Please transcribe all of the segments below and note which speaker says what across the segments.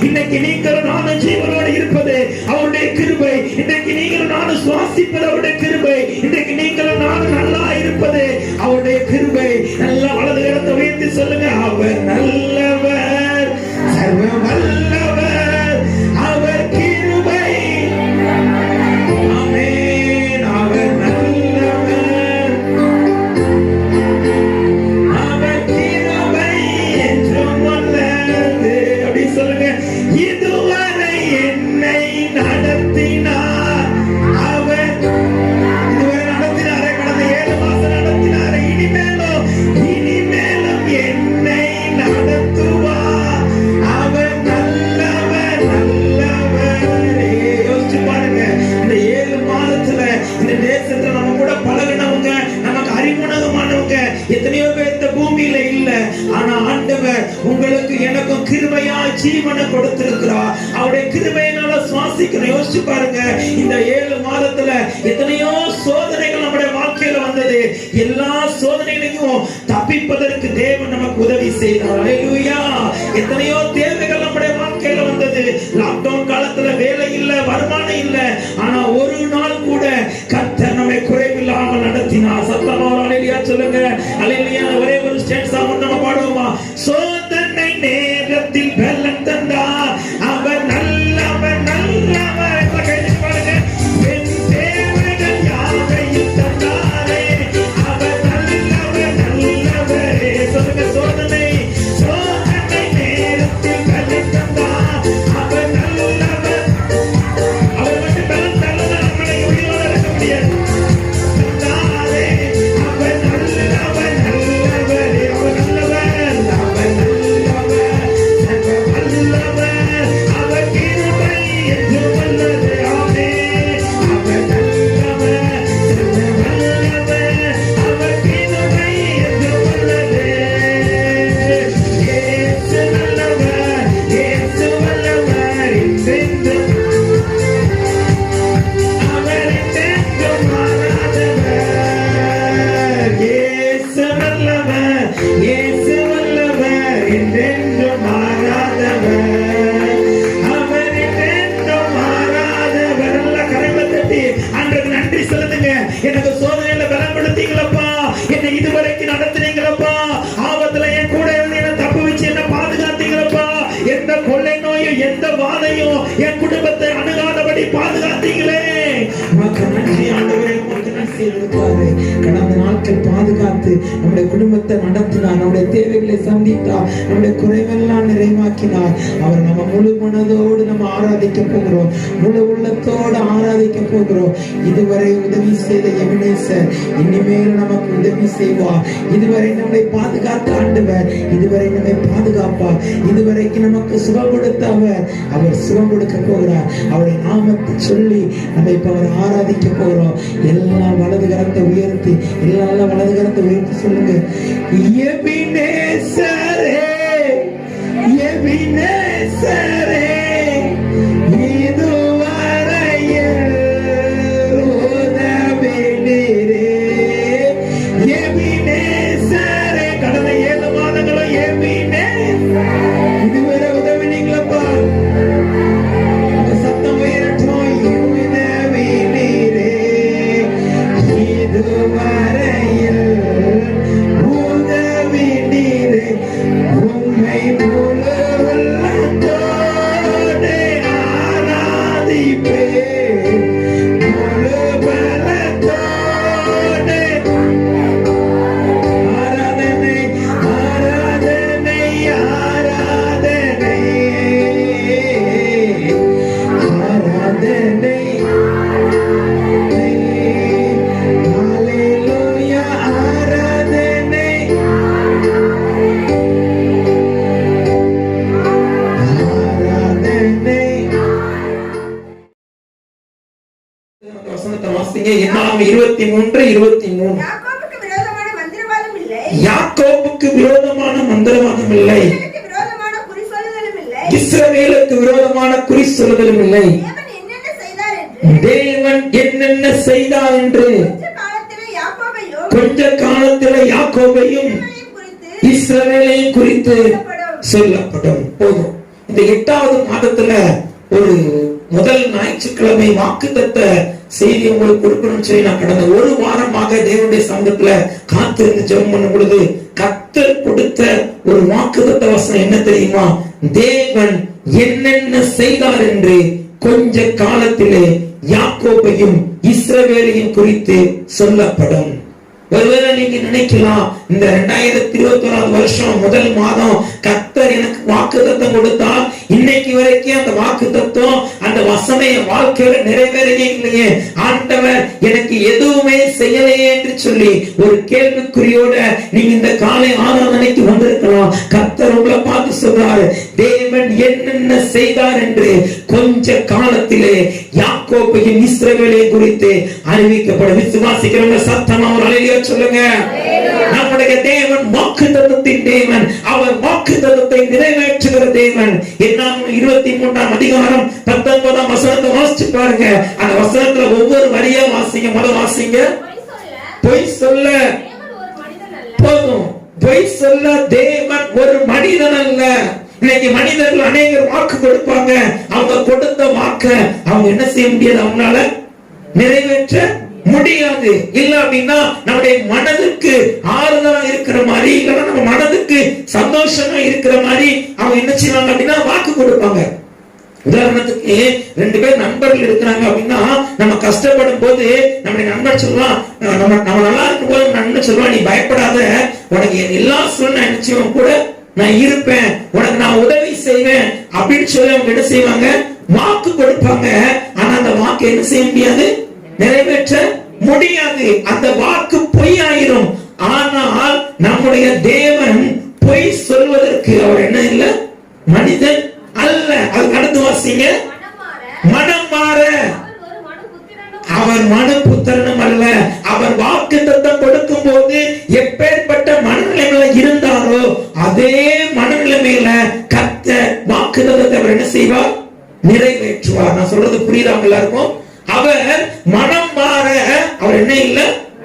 Speaker 1: இன்னைக்கு நீங்களும் நானும் ஜீவனோடு இருப்பது அவருடைய கிருபை. இன்னைக்கு நீங்களும் நானும் சுவாசிப்பது அவருடைய கிருபை. இன்னைக்கு நீங்களும் நானும் நல்லா இருப்பது அவருடைய கிருபை. நல்லா வலது கரத்தை உயர்த்தி சொல்லுங்க, அவர் நல்லவர், சர்வ வல்லவர், அவர் கிருபை. ஆமென். அவர் நல்லவர், அவர் கிருபை என்றும் வல்லது. அப்படி சொல்லுங்க, இதுவரை என்னை நடத்தினார், அவர் இதுவரை நடத்தினாரே, கடந்த 7 மாசம் நடத்தினாரே, இனிமேலும் என்னை நடத்துவார், அவர் நல்லவர் நல்லவரே. யோசிச்சு பாருங்க, இந்த 7 மாதத்துல இந்த தேசத்துல நம்ம கூட பழகினவங்க, நமக்கு அறிமுகமானவங்க எத்தனையோ பேர் இந்த பூமியில இல்ல. ஆனா ஆண்டவர் உங்களுக்கு எனக்கும் கிருபையா ஜீவனை கொடுத்திருக்கிறார். அவருடைய கிருபையினால சுவாசிக்கிறோம். யோசிச்சு பாருங்க, இந்த 7 மாதத்துல எத்தனையோ சோதனைகள் நம்முடைய வாழ்க்கையில வந்தது. எல்லா சோதனைகளையும் தப்பிப்பதற்கு தேவன் நமக்கு உதவி செய்தார். அல்லேலூயா. எத்தனையோ தேவைகள் நம்முடைய வாழ்க்கையில வந்தது. லாக்டவுன் காலத்துல வேலை இல்ல, வருமானம் இல்ல. ஆனா ஒரு நாள் கூட கர்த்தர் நம்மை குறைவில்லாமல் நடத்தினார். சத்தமா அல்லேலூயா சொல்லுங்க. அல்லேலூயா. ஒரே ஒரு ஸ்டேட் சாங் நம்ம பாடுவோமா? சோதனை நேரத்தில் பலன் தந்தார், அவர் நல்லவர் நல்லவர். கைது பாடுங்க. என் தேவைகள் யாவையும் தந்தாரே, அவர் நல்லவர் நல்லவரே. சொல்லுங்க, சோதனை நேரத்தில் பலன் தந்தார், அவர் நல்லவர். அவர் மட்டும் பலன் தரல, நம்மளை உயிரோட இருக்க முடியாது. தந்தாரே, அவர் நல்லவர் நல்லவரே. அவர் நல்லவர், அவர் என்னை இதுவரைக்கும் நடத்துனீங்களப்பா. ஆபத்துல என் கூட இருந்து என்ன தப்பு வச்சு என்ன பாதுகாத்தீங்களப்பா. எந்த கொள்ளை நோயும் எந்த வாதையும் என் குடும்பத்தை அணுகாதபடி பாதுகாத்தீங்களே. உமக்கு நன்றி ஆண்டவரே. உமக்கு நன்றி இருக்காரு. கடந்த நாட்கள் பாதுகாத்து நம்முடைய குடும்பத்தை நடத்தினார், நம்முடைய தேவைகளை சந்தித்தார், நம்முடைய குறைவெல்லாம் நிறைவாக்கினார். அவர் நம்ம முழு மனதோடு நம்ம ஆராதிக்க போகிறோம், முழு உள்ளத்தோடு ஆராதிக்க போகிறோம். இதுவரை உதவி செய்த எபினேசர் இனிமேல் நமக்கு உதவி செய்வார். இதுவரை நம்மை பாதுகாத்த ஆண்டவர் இதுவரை நம்மை பாதுகாப்பார். இதுவரைக்கும் நமக்கு சுகம் கொடுத்த அவர் சுகம் கொடுக்க போகிறார். அவருடைய நாமத்தை சொல்லி நம்ம இப்ப அவர் ஆராதிக்க போகிறோம். எல்லாம் வலது கரத்தை உயர்த்தி, எல்லாம் வலது கரத்தை உயர்த்தி சொல்லுங்க. எபினேசரே, எபினேசரே, என்னாகும் 23:23. யாக்கோபுக்கு விரோதமான மந்திரவாதம் இல்லை, இஸ்ரவேலுக்கு விரோதமான குறி சொல்லுதலும் இல்லை. தேவன் என்னென்ன செய்தார் என்று கொஞ்ச காலத்தில் யாக்கோபையும் இஸ்ரவேலையும் குறித்து சொல்லப்படும். போதும். இந்த 8வது மாதத்துல ஒரு முதல் ஞாயிற்றுக்கிழமை வாக்குத்தத்த செய்தி உங்களுக்கு கொடுக்கணும்னு சொல்லி நான் கடந்த ஒரு வாரமாக தேவனுடைய சமூகத்துல காத்திருந்து ஜெபம் பண்ணும் பொழுது கர்த்தர் கொடுத்த ஒரு வாக்குத்தத்த வசனம் என்ன தெரியுமா? தேவன் என்னென்ன செய்தார் என்று கொஞ்ச காலத்திலே யாக்கோபையும் இஸ்ரவேலையும் குறித்து சொல்லப்படும். ஒருவேளை நீங்க நினைக்கலாம், இந்த 2021 வருஷம் முதல் மாதம் கர்த்தர் எனக்கு வாக்குத்தத்தம் கொடுத்தா இன்னைக்கு வரைக்கும் அந்த வாக்குத்தத்தம் அந்த வசனம் என் வாழ்க்கையில நிறைவேறவே இல்லையே, ஆண்டவர் எனக்கு எதுவுமே செய்யலையே என்று சொல்லி ஒரு கேள்விக்குறியோட நீங்க இந்த காலை ஆராதனைக்கு வந்திருக்கலாம். கர்த்தர் உங்களை பார்த்து சொல்றாரு, தேவன் என்னென்ன செய்தார் என்று கொஞ்ச காலத்திலே யாக்கோபையும் இஸ்ரவேலையும் குறித்து அறிவிக்கப்படும். விசுவாசிக்கிறவங்க சத்தமா ஒரு அல்லேலூயா சொல்லுங்க. நம்முடைய தேவன் வாக்குத்தத்தத்தின் தேவன், அவர் வாக்குத்தத்தத்தை நிறைவேற்றுகிற தேவன். என்னாகும் 23ஆம் அதிகாரம் 19ஆம் வசனத்தை வாசிச்சு பாருங்க. அந்த வசனத்துல ஒவ்வொரு வரியா வாசிங்க. முதல் வாசிங்க. பொய் சொல்ல போதும், பொய் சொல்ல தேவன் ஒரு மனிதன் அல்ல. இன்னைக்கு மனிதர்கள் அநேகர் வாக்கு கொடுப்பாங்க, அவங்க கொடுத்த வாக்க அவங்க என்ன செய்ய முடியாது, அவங்களால நிறைவேற்ற முடியாது. இல்ல அப்படின்னா நம்முடைய மனதுக்கு ஆறுதலா இருக்கிற மாதிரி, இல்லைன்னா நம்ம மனதுக்கு சந்தோஷமா இருக்கிற மாதிரி அவங்க என்ன செய்வாங்க அப்படின்னா வாக்கு கொடுப்பாங்க. உதாரணத்துக்கு 2 பேர் நண்பர்கள் இருக்கிறாங்க அப்படின்னா, நம்ம கஷ்டப்படும் போது நம்முடைய நண்பர் சொல்லுவான், நம்ம நல்லா இருக்கும் போது நண்பர் சொல்லுவான், நீ பயப்படாத, உனக்கு எல்லா சூழ்நிலை நிச்சயம் கூட நான் இருப்பேன், உனக்கு நான் உதவி செய்வேன் அப்படின்னு சொல்லி அவங்க என்ன செய்வாங்க, வாக்கு கொடுப்பாங்க. ஆனா அந்த வாக்கு என்ன செய்ய முடியாது, நிறைவேற்ற முடியாது. அந்த வாக்கு பொய்யாயிரும். ஆனால் நம்முடைய தேவன் பொய் சொல்வதற்கு அவர் என்ன இல்ல, மனிதன் அல்ல. அது கடந்து வாசிங்க. மனம் மாற அவர் மனுபுத்திரனும் அல்ல. அவர் வாக்குத்தத்தம் கொடுக்கும் போது எப்பேற்பட்ட மனநிலைமையில இருந்தாரோ அதே மனநிலைமையில கர்த்தர் வாக்குத்தத்தத்தை அவர் என்ன செய்வார், நிறைவேற்றுவார். நான் சொல்றது புரியுதா எல்லாருக்கும்? அவர் மனம் மாற அவர் என்ன இல்ல,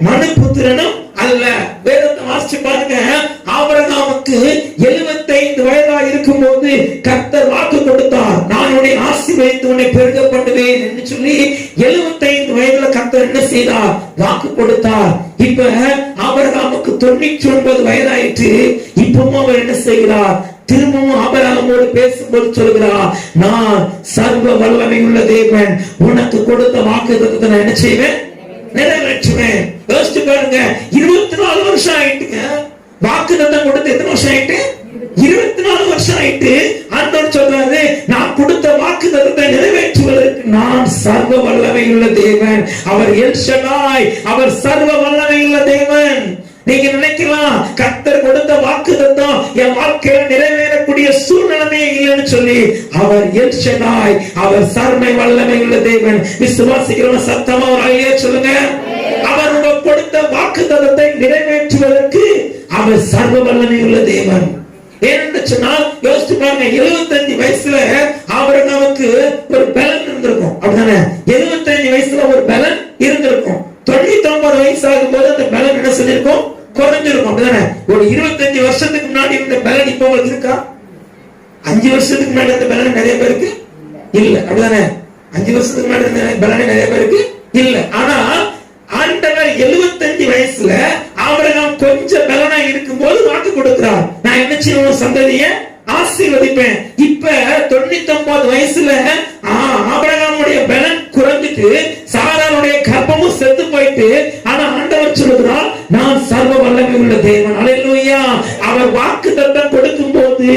Speaker 1: மனுபுத்திரனும் அல்ல. வேதத்தை வாசிச்சு பாருங்க. ஆபிரகாமுக்கு 75 வயதா இருக்கும் போது கர்த்தர் வாக்கு கொடுத்தார், நான் உன்னை ஆசீர்வதித்து உன்னை பெருக பண்ணுவேன் என்று சொல்லி 75 வயதுல கர்த்தர் என்ன செய்தார், வாக்கு கொடுத்தார். இப்ப ஆபிரகாமுக்கு 99 வயதாயிற்று. இப்பவும் அவர் என்ன செய்கிறார்? திரும்பவும் ஆபிரகாமோடு பேசும்போது சொல்கிறார், நான் சர்வ வல்லமை உள்ள தேவன், உனக்கு கொடுத்த வாக்குத்தத்தத்தை நான் என்ன செய்வேன்? நிறைவேற்றுவேன். யோசிச்சு பாருங்க, 24 வருஷம் ஆயிட்டுங்க. வாக்குத்தத்தம் கொடுத்து எத்தனை வருஷம் ஆயிட்டு? 24 வருஷம் ஆயிட்டு. ஆண்டவர் சொல்றாரு, நான் கொடுத்த வாக்குத்தத்தத்தை நிறைவேற்றுவதற்கு நான் சர்வ வல்லமை உள்ள தேவன். அவர் எல் ஷடாய், அவர் சர்வ வல்லமை உள்ள தேவன். நீங்க நினைக்கலாம், கர்த்தர் கொடுத்த வாக்குத்தத்தம் என் வாழ்க்கையில நிறைவேறக்கூடிய சூழ்நிலையே இல்லைன்னு சொல்லி. அவர் எல் ஷடாய், அவர் சர்வ வல்லமை உள்ள தேவன். விசுவாசிக்கிறவங்க சத்தமா ஒரு அல்லேலூயா சொல்லுங்க. அவர் உங்களுக்கு கொடுத்த வாக்குத்தத்தத்தை நிறைவேற்றுவதற்கு அவர் சர்வ வல்லமை உள்ள தேவன். ஏன்னு சொன்னால் யோசிச்சு பாருங்க, 75 வயசுல ஆபிரகாமுக்கு ஒரு பலன் இருந்திருக்கும், அப்படிதானே? 75 வயசுல ஒரு பலன் இருந்திருக்கும். 99 வயசு ஆகும் போது அந்த பலன் என்ன செஞ்சிருக்கும்? குறைஞ்சிருக்கும், அப்படிதானே? ஒரு 25 வருஷத்துக்கு முன்னாடி இந்த பலன் இப்ப உங்களுக்கு இருக்கா? 5 வருஷத்துக்கு முன்னாடி அந்த பலன் நிறைய பேருக்கு இல்ல, அப்படிதானே? 5 வருஷத்துக்கு முன்னாடி அந்த பலன் நிறைய பேருக்கு இல்ல. ஆனா ஆண்டவர் 75 வயசுல ஆபிரகாம் கொஞ்சம் பலனா இருக்கும் போது வாக்கு கொடுக்கிறார், நான் என்ன செய்வேன்? சந்ததியை ஆசீர்வதிப்பேன். இப்ப 99 வயசுல ஆபிரகாமுடைய பலன் குறைஞ்சிட்டு, சாராளுடைய கர்ப்பமும் செத்து போயிட்டு, ஆனா ஆண்டவர் சொல்லுகிறார், நான் சர்வ வல்லமை உள்ள தேவன். அல்லேலூயா. அவர் வாக்குத்தத்தம் கொடுக்கும் போது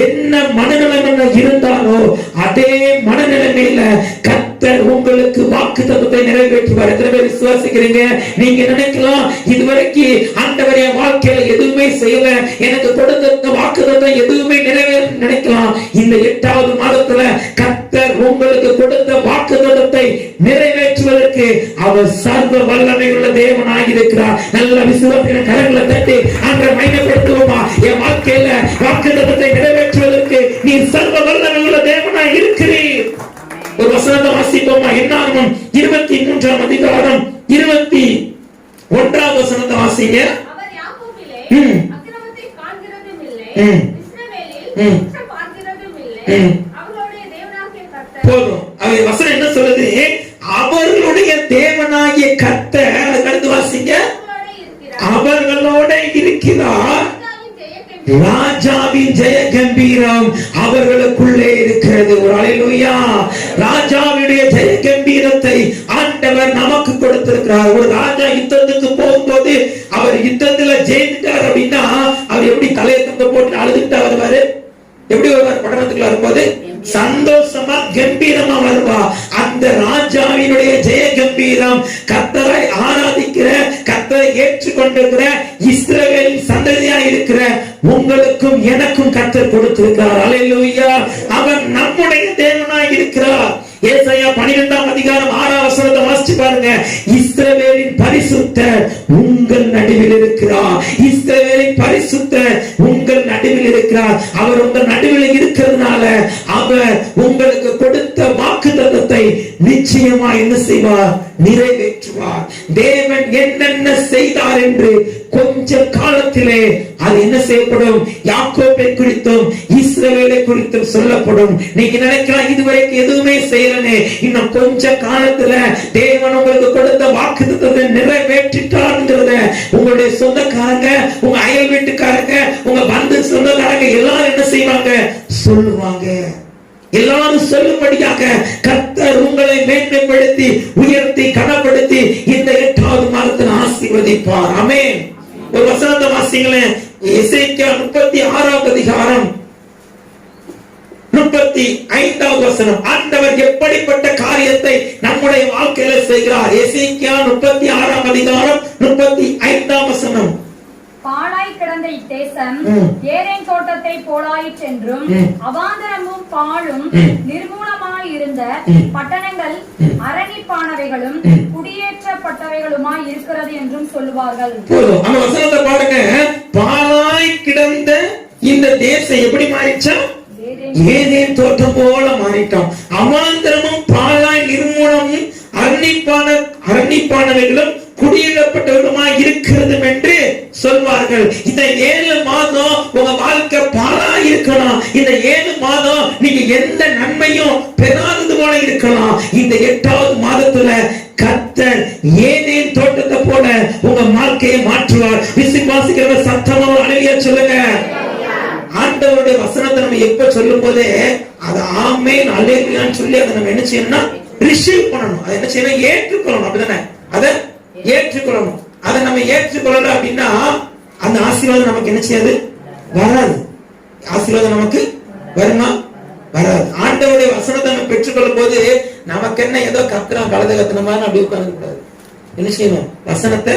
Speaker 1: என்ன மனநிலைமை இருந்தாலோ அதே மனநிலைமையில கர்த்தர் உங்களுக்கு வாக்குத்தத்தத்தை நிறைவேற்றுவார். எத்தனை பேர் விசுவாசிக்கிறீங்க? நீங்க நினைக்கலாம், இதுவரைக்கும் ஆண்டவர் என் வாழ்க்கையில எதுவுமே செய்யல, எனக்கு கொடுத்த வாக்குத்தத்தம் எதுவுமே நிறைவேற நினைக்கலாம். இந்த 8வது மாதத்துல கர்த்தர் உங்களுக்கு கொடுத்த வாக்குத்தத்தத்தை நிறைவேற்றுவதற்கு அவர் சர்வ வல்லமை உள்ள தேவனாக இருக்கிறார். நல்ல விசுவாசத்தின் கரங்களை தட்டி ஆண்டவரை மகிமைப்படுத்துவோமா? என் வாழ்க்கையில வாக்குத்தத்தத்தை நிறைவேற்றுவதற்கு நீ சர்வ வல்லமை உள்ள தேவனாக இருக்கிறீர். ஒரு வசனத்தை வாசிப்போமா? என்னாகமம் 23ஆம் அதிகாரம் 21ஆம் வசனத்தை வாசிங்க.
Speaker 2: அவர் யாக்கோபிலே அக்கிரமத்தை காண்கிறதும் இல்லை, இஸ்ரவேலில் குற்றம் பார்க்கிறதும் இல்லை, அவர்களுடைய தேவனாகிய கர்த்தர். போதும். அவர் வசனம் என்ன சொல்லுது? அவர்களுடைய தேவனாகிய கர்த்தர். அடுத்து வாசிங்க. அவர்களோட இருக்கிறார். ராஜாவின் ஜெய கம்பீரம் அவர்களுக்குள்ளே இருக்கிறது. ஒரு அல்லேலூயா. ராஜாவுடைய ஜெய கம்பீரத்தை ஆண்டவர் நமக்கு கொடுத்திருக்கிறார். ஒரு ராஜா யுத்தத்துக்கு போகும்போது அவர் யுத்தத்துல ஜெயித்தார் அப்படின்னா அவர் எப்படி தலையை தங்க போட்டு அழுதுட்டு வருவாரு? எப்படி வருவார்? பட்டணத்துக்குள்ள வரும்போது சந்தோஷமா கம்பீரமா வருவா. அந்த ராஜாவினுடைய ஜெய கம்பீரம் கர்த்தரை ஆராதிக்கிற, கர்த்தரை ஏற்றுக்கொண்டிருக்கிற இஸ்ரவேலின் சந்ததியா இருக்கிற உங்களுக்கும் எனக்கும் கர்த்தர் கொடுத்திருக்கிறார். அல்லேலூயா. அவர் நம்முடைய தேவனாய் இருக்கிறார். ஏசாயா 12ஆம் அதிகாரம் 6ஆம் வசனத்தை வாசிச்சு பாருங்க. இஸ்ரவேலின் பரிசுத்தர் உங்கள் நடுவில் இருக்கிறார். இஸ்ரவேலின் பரிசுத்தர் உங்கள் நடுவில் இருக்கிறார். அவர் உங்கள் நடுவில் இருக்கிறதுனால அவர் உங்களுக்கு கொடுத்த வாக்குத்தத்தத்தை நிச்சயமா என்ன செய்வார்? நிறைவேற்றுவார். தேவன் என்னென்ன செய்தார் என்று கொஞ்ச காலத்திலே அது என்ன செய்யப்படும்? யாக்கோபை குறித்தும் இஸ்ரவேலை குறித்தும் சொல்லப்படும். நீங்க நினைக்கலாம், இதுவரைக்கும் எதுவுமே செய்யலனே, இன்னும் கொஞ்ச காலத்துல தேவன் உங்களுக்கு கொடுத்த வாக்குத்தத்தத்தை நிறைவேற்றிட்டார்ன்றத உங்களுடைய சொந்தக்காரங்க, உங்க அயல் வீட்டுக்காரங்க, உங்க பந்து சொந்தக்காரங்க எல்லாரும் என்ன செய்வாங்க? சொல்லுவாங்க. எல்லாரும் சொல்லும்படியாக கர்த்தர் உங்களை மேன்மைப்படுத்தி உயர்த்தி கனப்படுத்தி இந்த 8வது மாதத்தில் ஆசீர்வதிப்பார். ஆமென். ஒரு வசனத்தை வாசிங்களேன். எசேக்கியா 36ஆம் அதிகாரம் 35ஆவது வசனம். ஆண்டவர் எப்படிப்பட்ட காரியத்தை நம்முடைய வாழ்க்கையில செய்கிறார்? எசேக்கியா 36ஆம் அதிகாரம் 35ஆம் வசனம். பாழாய் கிடந்த இத்தேசம் ஏதேன் தோட்டத்தை போலாயிற்றென்றும் அவாந்தரமும் பாழும் நிர்மூலமாய் இருந்த பட்டணங்கள் அரணிப்பானவைகளும் குடியேற்றப்பட்டவைகளுமாய் இருக்கிறது என்றும் சொல்லுவார்கள்.
Speaker 1: அந்த வசனத்தை பாருங்க. பாழாய் கிடந்த இந்த தேசம் எப்படி மாறிச்சா? ஏதேன் தோட்டம் போல மாறிட்டோம். அவாந்தரமும் பாழாய் நிர்மூலமும் அரணிப்பானவைகளும் குடியிடப்பட்டவருமாய் இருக்கிறது என்று சொல்வார்கள். இந்த 7 மாதம் உங்க வாழ்க்கை பாழா இருக்கலாம். இந்த 7 மாதம் நீங்க எந்த நன்மையும் பெறாதது போல இருக்கலாம். இந்த 8வது மாதத்துல கர்த்தர் ஏதேன் தோட்டத்தை போல உங்க வாழ்க்கையை மாற்றுவார்.
Speaker 2: செய்வார். விசுவாசிக்கிறவர் சத்தமா அல்லேலூயா சொல்லுங்க. ஆண்டவருடைய வசனத்தை நம்ம எப்ப சொல்லும் போதே அது ஆமென் அல்லேலூயான்னு சொல்லி அதை நம்ம என்ன செய்யணும்னா ரிசீவ் பண்ணணும். அதை என்ன செய்யணும்? ஏற்றுக்கொள்ளணும். அப்படிதானே? அதை ஏற்றுக்கொள்ளணும். அதை நம்ம ஏற்றுக்கொள்ளல அப்படின்னா அந்த ஆசீர்வாதம் நமக்கு என்ன செய்யாது? வராது. ஆசீர்வாதம் நமக்கு வருமா? வராது. ஆண்டவருடைய வசனத்தை நம்ம பெற்றுக்கொள்ளும் போது நமக்கு என்ன ஏதோ கத்துறான் கலத கத்துன மாதிரி அப்படி உட்கார்ந்து கூடாது. என்ன செய்யணும்? வசனத்தை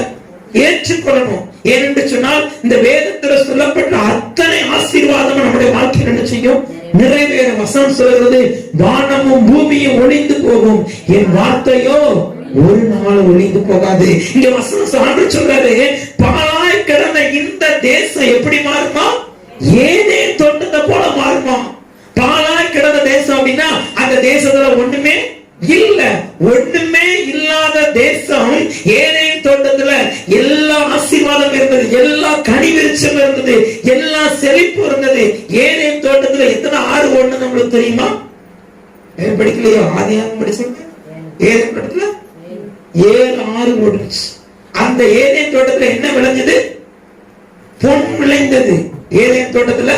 Speaker 2: ஏற்றுக்கொள்ளணும். ஏனென்று சொன்னால் இந்த வேதத்துல சொல்லப்பட்ட அத்தனை ஆசீர்வாதமும் நம்முடைய வாழ்க்கையில் என்ன செய்யும்? நிறைவேற. வசனம் சொல்கிறது, வானமும் பூமியும் ஒளிந்து போகும், என் வார்த்தையோ ஒரு நாள் ஒளிந்து போகாது. இங்க வசனம் சான்று சொல்றாரு, பாழாய் கிடந்த இந்த தேசம் எப்படி மாறுமா? ஏதேன் தோட்டத்தை போல மாறுமா? பாழாய் கிடந்த தேசம் அப்படின்னா அந்த தேசத்துல ஒண்ணுமே இல்ல. ஒண்ணுமே இல்லாத தேசம். ஏதேன் தோட்டத்துல எல்லா ஆசீர்வாதம் இருந்தது, எல்லா கனி விருட்சம் இருந்தது, எல்லா செழிப்பு இருந்தது. ஏதேன் தோட்டத்துல எத்தனை ஆறு ஓடுனது உங்களுக்கு தெரியுமா? படிக்கலையோ? ஆதியாகமம் படிச்சிருக்க? ஏதேன் தோட்டத்துல 7 ஆறு ஓடுச்சு. அந்த ஏதேன் தோட்டத்துல என்ன விளைஞ்சது? பொன் விளைந்தது. ஏதேன் தோட்டத்துல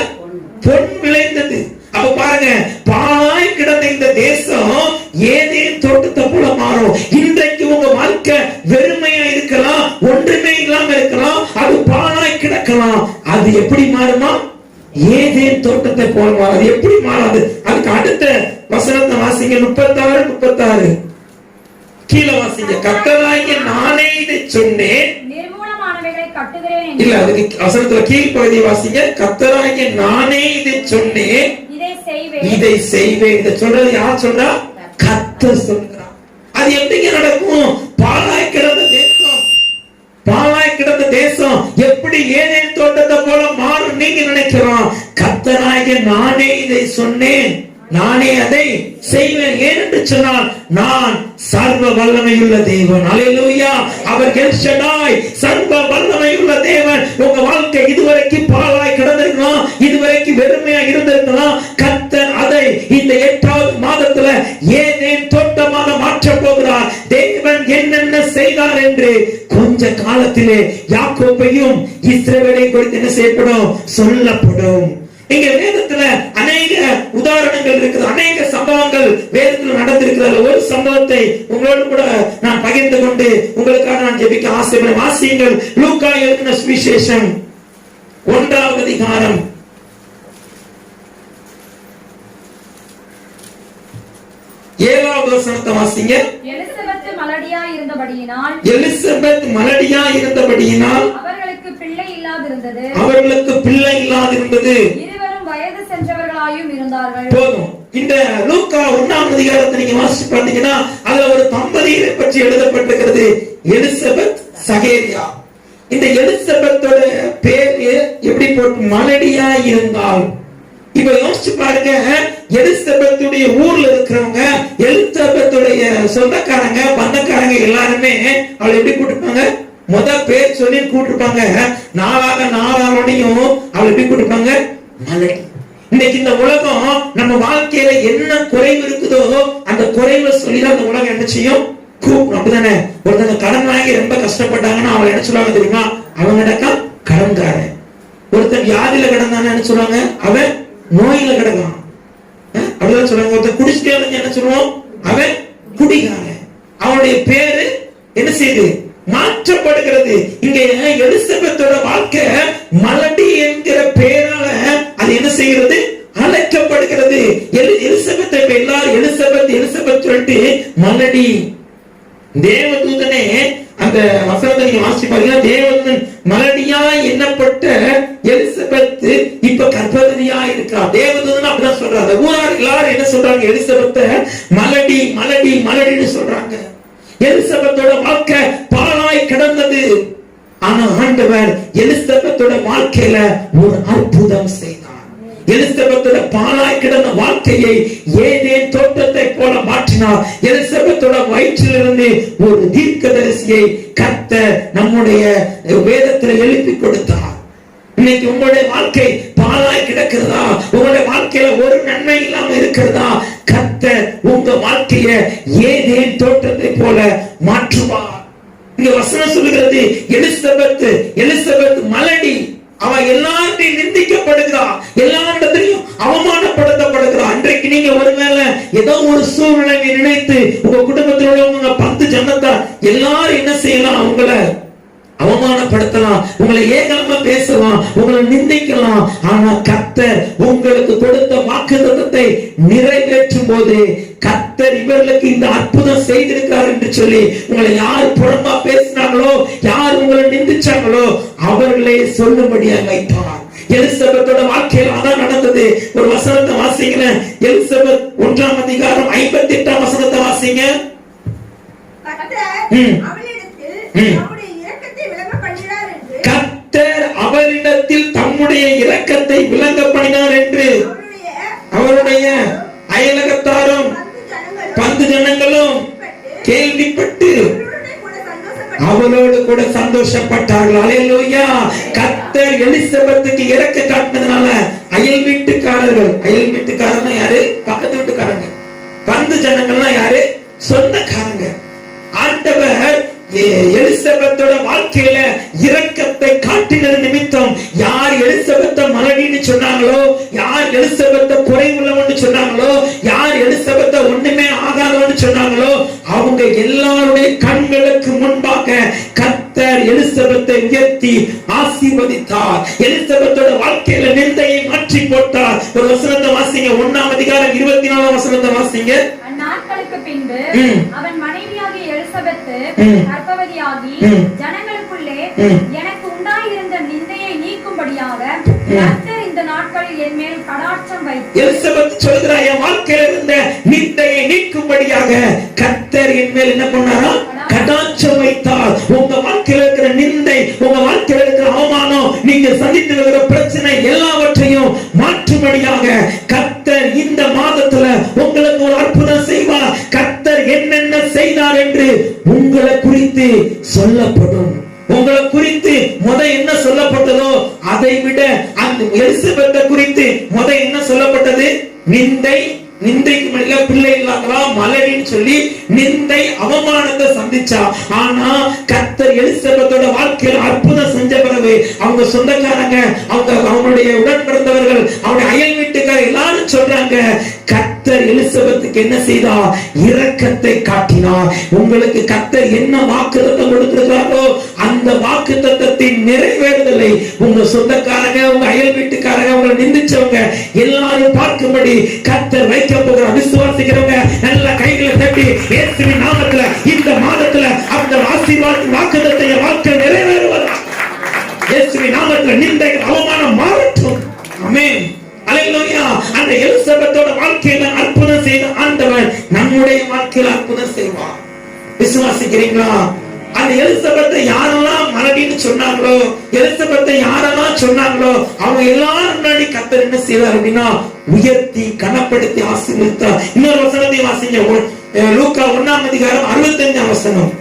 Speaker 2: பொன் விளைந்தது. அப்ப பாருங்க, பாழாய் கிடந்த இந்த தேசம் ஏதேன் தோட்டத்தை போல மாறும். இன்றைக்கு உங்க வாழ்க்கை வெறுமையா இருக்கலாம், ஒன்றுமே இல்லாம இருக்கலாம், அது பாழாய் கிடக்கலாம். அது எப்படி மாறுமா? ஏதேன் தோட்டத்தை போல மாறும். அது எப்படி மாறாது? அதுக்கு அடுத்த வசனத்தை வாசிங்க. 36 கீழே வாசிங்க. கர்த்தராகிய நானே இதை சொன்னேன், இல்ல அதுக்கு வசனத்துல கீழ் பகுதி வாசிங்க. கர்த்தராகிய நானே இதை சொன்னேன், இதை செய்வேன். இதை சொல்றது யார் சொல்றா? கர்த்தர் சொல்றார். அது எப்படிங்க நடக்கும்? பாழாய் கிடந்த தேசம், பாழாய் கிடந்த தேசம் எப்படி ஏதேன் தோட்டத்தை போல மாறும் நீங்க நினைக்கிறோம்? கர்த்தராகிய நானே இதை சொன்னேன், நானே அதை செய்வேன். ஏனென்று சொன்னால் நான் சர்வ வல்லமையுள்ள தேவன். அல்லேலூயா. அவர் எல் ஷடாய், சர்வ வல்லமையுள்ள தேவன். உங்க வாழ்க்கை இதுவரைக்கும் பாழாய் கிடந்திருக்கலாம், இதுவரைக்கும் வெறுமையா இருந்திருக்கலாம். கர்த்தர் அதை இந்த 8வது மாதத்துல ஏதேன் தோட்டமாக மாற்ற போகிறார். தேவன் என்னென்ன செய்தார் என்று கொஞ்ச காலத்திலே யாக்கோபையும் இஸ்ரவேலையும் குறித்து என்ன செய்யப்படும்? சொல்லப்படும். இங்க வேதத்துல அநேக உதாரணங்கள் இருக்குது, அநேக சம்பவங்கள் வேதத்துல நடந்திருக்கிறது. ஒரு சம்பவத்தை உங்களோடு கூட நான் பகிர்ந்து கொண்டு உங்களுக்காக நான் ஜெபிக்க ஆசைப்படுறேன். வாசியுங்கள். லூக்கா எழுதின சுவிசேஷம் 1வது அதிகாரம் 7வது வசனத்தை வாசிங்க. எலிசபெத் மலடியா இருந்தபடியினால் அவர்களுக்கு பிள்ளை இல்லாதிருந்தது. வயது சென்றவர்களாயும் இருந்தார்கள். போதும். இந்த லூக்கா 1வது அதிகாரத்தை நீங்க வாசிச்சு பார்த்தீங்கன்னா அதுல ஒரு தம்பதியை பற்றி எழுதப்பட்டிருக்கிறது, எலிசபெத் சகேரியா. இந்த எலிசபெத்தோட பேர் எப்படி போட்டு? மலடியா இருந்தால். இப்ப யோசிச்சு பாருங்க, எலிசபெத்துடைய ஊர்ல இருக்கிறவங்க, எலிசபெத்துடைய சொந்தக்காரங்க, பந்தக்காரங்க எல்லாருமே அவளை எப்படி கூட்டிருப்பாங்க? முத பேர் சொல்லி கூட்டிருப்பாங்க. நாளாக அவளை எப்படி கூட்டிருப்பாங்க? மலடி. இன்னைக்கு இந்த உலகம் நம்ம வாழ்க்கையில என்ன குறைவு இருக்குதோ அந்த குறைவை சொல்லிதான் அந்த உலகம் என்ன செய்யும்? கூப்பிடும். அப்படிதானே? ஒருத்தங்க கடன் வாங்கி ரொம்ப கஷ்டப்பட்டாங்கன்னா அவளை என்ன சொல்லுவாங்க தெரியுமா? அவங்க கடன்காரன். ஒருத்தன் வியாதியில கிடந்தான்னு என்ன சொல்லுவாங்க? அவன் நோயில கிடக்கான். அப்படிதான் சொல்லுவாங்க. ஒருத்தன் குடிச்சிட்டே என்ன சொல்லுவோம்? அவன் குடிகாரன். அவனுடைய பேரு என்ன செய்யுது? மாற்றப்படுகிறது. இங்க எலிசபெத்தோட வாழ்க்கை மலடி என்கிற பெயரால அது என்ன செய்கிறது? அழைக்கப்படுகிறது. எலிசபெத்தை எல்லாரும் எலிசபெத் சொல்லிட்டு மலடி. தேவதூதனே அந்த வசனத்தை நீங்க வாசிச்சு பாருங்க. தேவதூதன் மலடியா எண்ணப்பட்ட எலிசபெத் இப்ப கர்ப்பவதியா இருக்கிறார். தேவதூதன் அப்படிதான் சொல்றாங்க. ஊரார் எல்லாரும் என்ன சொல்றாங்க? எலிசபெத்தை மலடி மலடி மலடின்னு சொல்றாங்க. எலிசபெத்தோட வாழ்க்கை பாழாய் கிடந்தது. ஆனா ஆண்டவர் எலிசபெத்தோட வாழ்க்கையில ஒரு அற்புதம் செய்தார். எலிசபெத்தோட பாழாய் கிடந்த வாழ்க்கையை ஏதேன் தோட்டத்தை போல மாற்றினார். எலிசபெத்தோட வயிற்றிலிருந்து ஒரு தீர்க்கதரிசியை கர்த்தர் நம்முடைய வேதத்தில் எழுப்பி கொடுத்தார். இன்னைக்கு உங்களுடைய வாழ்க்கை பாழாய் கிடக்கிறதா? உங்களுடைய வாழ்க்கையில ஒரு நன்மை இல்லாம இருக்கிறதா? கர்த்தர் உங்க வாழ்க்கைய ஏதேன் தோட்டத்தை போல மாற்றுவார். இங்க வசனம் சொல்லுகிறது எலிசபெத் மலடி, அவ எல்லார்ட்டையும் நிந்திக்கப்படுகிறா, எல்லாரிடத்திலையும் அவமானப்படுத்தப்படுகிறா. அன்றைக்கு நீங்க ஒருவேளை ஏதோ ஒரு சூழ்நிலை நினைத்து உங்க குடும்பத்தில் உள்ளவங்க 10 ஜனத்தா எல்லாரும் என்ன செய்யலாம், உங்களை அவமானப்படுத்தலாம், உங்களை ஏகலமா பேசலாம், உங்களை நிந்திக்கலாம். ஆனா கர்த்தர் உங்களுக்கு கொடுத்த வாக்குத்தத்தத்தை நிறைவேற்றும் போது கர்த்தர் இவர்களுக்கு இந்த அற்புதம் செய்திருக்கிறார் என்று சொல்லி உங்களை யார் புறம்பா பேசினாங்களோ, யார் உங்களை நிந்திச்சாங்களோ அவர்களே சொல்லும்படியாக வைத்தார். எலிசபெத்தோட வாழ்க்கையில் அதான் நடந்தது. ஒரு வசனத்தை வாசிங்க. எலிசபெத் 1ஆம் அதிகாரம் 58ஆம் வசனத்தை வாசிங்க. கர்த்தர் அவரிடத்தில் தம்முடைய இரக்கத்தை விளங்க பண்ணினார் என்று அவருடைய அயலகத்தாரும் 10 ஜனங்களும் கேள்விப்பட்டு அவளோடு கூட சந்தோஷப்பட்டார்கள். அல்லேலூயா. கர்த்தர் எலிசபெத்துக்கு இரக்கம் காட்டினதுனால அயல் வீட்டுக்காரங்க யாரு? பக்கத்து வீட்டுக்காரங்க. 10 ஜனங்கள்னா யாரு? சொந்தக்காரங்க. ஆண்டவர் எலிசபெத்தோட வாழ்க்கையில இரக்கத்தை காட்டினது நிமித்தம் யார் எலிசபெத்தை மலடின்னு சொன்னாங்களோ, யார் எலிசபெத்தை குறைவுள்ளவன்னு சொன்னாங்களோ, யார் எலிசபெத்தை ஒண்ணுமே ஆகாதவன்னு சொன்னாங்களோ, அவங்க எல்லாருடைய கண்களுக்கு முன்பாக கர்த்தர் எலிசபெத்தை உயர்த்தி ஆசீர்வதித்தார். எலிசபெத்தோட வாழ்க்கையில நிந்தையை மாற்றி போட்டார். ஒரு வசனத்தை வாசிங்க. 1ஆம் அதிகாரம் 24ஆம் வசனத்தை வாசிங்க.
Speaker 3: நாட்களுக்கு பின்பு அவன் மனைவியாகிய எலிசபெத்து கர்ப்பவதியாகி ஜனங்களுக்குள்ளே எனக்கு உண்டாயிருந்த நிந்தையை நீக்கும்படியாக கர்த்தர் இந்த நாட்களில் என் மேல் கடாட்சம் வைத்தார்.
Speaker 2: எலிசபெத் சொல்கிறார், என் வாழ்க்கையில் இருந்த நிந்தையை நீக்கும்படியாக கர்த்தர் என் மேல் என்ன பண்ணாரா? கடாட்சம் வைத்தார். உங்க வாழ்க்கையில் இருக்கிற நிந்தை, உங்க வாழ்க்கையில் இருக்கிற அவமானம், நீங்க சந்தித்து வருகிற பிரச்சனை எல்லாவற்றையும் மாற்றும்படியாக கர்த்தர் இந்த மாதத்துல உங்களுக்கு ஒரு அற்புதம் செய்வார். கர்த்தர் என்னென்ன செய்தார் என்று உங்களை குறித்து சொல்லப்படும். உங்களை குறித்து என்ன சொல்லப்பட்டதோ அதை விட அந்த எலிசபெத்தை குறித்து என்ன சொல்லப்பட்டது? நிந்தைக்கு மேல பிள்ளை இல்லாங்களா மலடின்னு சொல்லி நிந்தை அவமானத்தை சந்திச்சா. ஆனா கர்த்தர் எலிசபெத்தோட வாழ்க்கையில் அற்புதம் செஞ்ச பிறகு அவங்க சொந்தக்காரங்க, அவங்களுடைய உடன் பிறந்தவர்கள், அவருடைய அயல் வீட்டுக்காரர் எல்லாரும் சொல்றாங்க, கர்த்தர் எலிசபெத்துக்கு என்ன செய்தார்? இரக்கத்தை காட்டினார். உங்களுக்கு கர்த்தர் என்ன வாக்குத்தத்தம் கொடுத்திருக்கிறாரோ அந்த வாக்குத்தத்தத்தின் நிறைவேறுதலை உங்க சொந்தக்காரங்க, உங்க அயல் வீட்டுக்காரங்க, உங்களை நிந்திச்சவங்க எல்லாரும் பார்க்கும்படி கர்த்தர் வைக்க போகிறார். விசுவாசிக்கிறவங்க நல்ல கைகளை தட்டி இயேசுவின் நாமத்துல இந்த மாதத்துல அந்த ஆசீர்வாத வாக்குத்தத்தை வாழ்க்கை நிறைவேறுவதா இயேசுவின் நாமத்துல நிந்தை அவமானம் மாறட்டும். ஆமென். அல்லேலூயா. அந்த எலிசபெத்தோட வாழ்க்கையில அற்புதம் செய்த ஆண்டவர் நம்முடைய வாழ்க்கையில அற்புதம் செய்வார். விசுவாசிக்கிறீங்களா? அந்த எலிசபெத்தை யாரெல்லாம் மலடின்னு சொன்னாங்களோ, எலிசபெத்தை யாரெல்லாம் சொன்னாங்களோ அவங்க எல்லாரும் முன்னாடி கர்த்தர் என்ன செய்வார் அப்படின்னா உயர்த்தி கனப்படுத்தி ஆசீர்வதித்தார். இன்னொரு வசனத்தை வாசிங்க. லூக்கா 1ஆம் அதிகாரம் 65ஆம் வசனம்.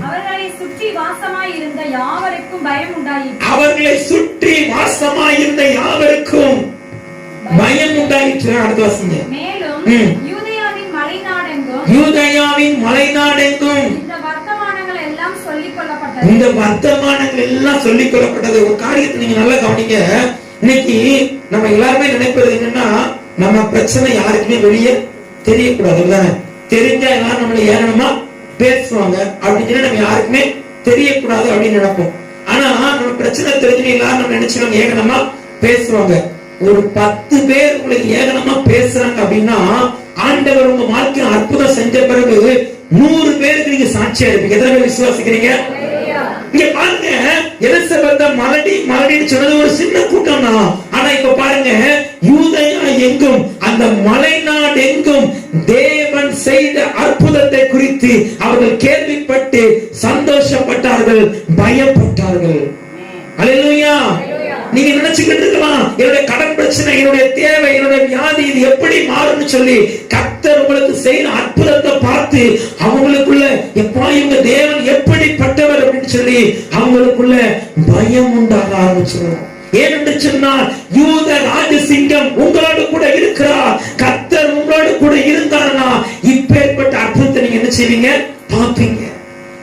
Speaker 3: அவர்களை சுற்றி வாசமாயிருந்த யாவருக்கும் பயம் உண்டாயிற்று.
Speaker 2: அவர்களை சுற்றி வாசமாயிருந்த யாவருக்கும் பயம் உண்டாயிற்று. அடுத்த வாசிங்க.
Speaker 3: மேலும் யூதேயாவின்
Speaker 2: மலைநாடெங்கும்
Speaker 3: இந்த வர்த்தமானங்கள் எல்லாம் சொல்லிக் கொள்ளப்பட்டது.
Speaker 2: ஒரு காரியத்தை நீங்க நல்லா கவனிங்க. இன்னைக்கு நம்ம எல்லாருமே நினைப்பது என்னன்னா, நம்ம பிரச்சனை யாருக்குமே வெளியே தெரியக்கூடாது. தெரிஞ்சா எல்லாரும் நம்மளை ஏறணுமா பேசுவாங்க அப்படின்னு நம்ம யாருக்குமே தெரியக்கூடாது அப்படின்னு நினைப்போம். ஆனா நம்ம பிரச்சனை தெரிஞ்சு எல்லாரும் நம்ம நினைச்சவங்க ஏகனமா பேசுவாங்க. ஒரு 10 பேர் உங்களுக்கு ஏகனமா பேசுறாங்க அப்படின்னா ஆண்டவர் உங்க வாழ்க்கையில் அற்புதம் செஞ்ச பிறகு 100 பேருக்கு நீங்க சாட்சியா இருப்பீங்க. எத்தனை பேர் விசுவாசிக்கிறீங்க? இங்க பாருங்க, எலிசபெத்தை மலடின்னு சொன்னது ஒரு சின்ன கூட்டம் தான். ஆனா இப்ப பாருங்க, யூதேயா எங்கும் அந்த மலைநாடு எங்கும் தேவன் செய்த அற்புதத்தை குறித்து அவர்கள் கேள்விப்பட்டு சந்தோஷப்பட்டார்கள், பயப்பட்டார்கள். அல்லேலூயா. நீங்க நினைச்சுக்கிட்டு இருக்கலாம், என்னுடைய கடன் பிரச்சனை, என்னுடைய தேவை, என்னுடைய வியாதி இது எப்படி மாறும்னு சொல்லி கர்த்தர் உங்களுக்கு செய்யற அற்புதத்தை பார்த்து அவங்களுக்குள்ள எப்பா இவங்க தேவன் எப்படிப்பட்டவர் அப்படின்னு சொல்லி அவங்களுக்குள்ள பயம் உண்டாக ஆரம்பிச்சிடும். ஏனென்று சொன்னால் யூத ராஜசிங்கம் உங்களோடு கூட இருக்கிறார். கர்த்தர் உங்களோடு கூட இருந்தார்னா இப்பேற்பட்ட அற்புதத்தை நீங்க என்ன செய்வீங்க, பார்ப்பீங்க.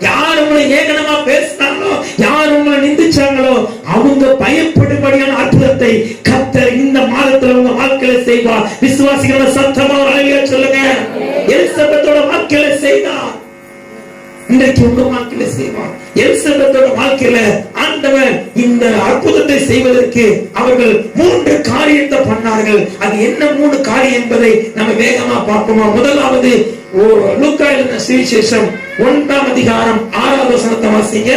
Speaker 2: யார் உங்களை ஏகனமா பேசினாங்களோ, யார் உங்களை நிந்திச்சாங்களோ, அவங்க பயப்படும்படியான அற்புதத்தை கர்த்தர் இந்த மாதத்துல உங்க வாழ்க்கையில செய்வார். விசுவாசிகளோட சத்தமா ஒரு அல்லேலூயா சொல்லுங்க. எலிசபெத்தோட வாழ்க்கையில செய்தார், இன்றைக்கு உங்க வாழ்க்கையில செய்வார். எலிசபெத்தோட வாழ்க்கையில ஆண்டவர் இந்த அற்புதத்தை செய்வதற்கு அவர்கள் 3 காரியத்தை பண்ணார்கள். அது என்ன 3 காரியம் என்பதை நம்ம வேகமா பார்ப்போமா? முதலாவது லூக்கா எழுதின சுவிசேஷம் 1ஆம் அதிகாரம் 6வது வசனத்தை வாசிங்க.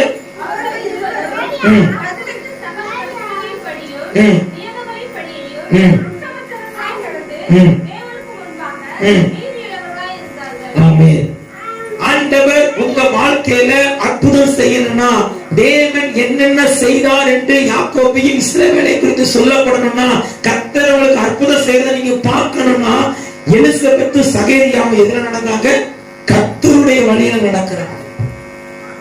Speaker 2: ஆமென். ஆண்டவர் உங்க வாழ்க்கையில அற்புதம் செய்யணும்னா, தேவன் என்னென்ன செய்தார் என்று யாக்கோபையும் இஸ்ரவேலை குறித்து சொல்லப்படணும்னா, கர்த்தர் உங்களுக்கு அற்புதம் செய்யறதை நீங்க பார்க்கணும்னா, எலிசபெத் சகேரியாவும் எதுல நடந்தாங்க? கர்த்தருடைய வழியில நடக்கிறாங்க.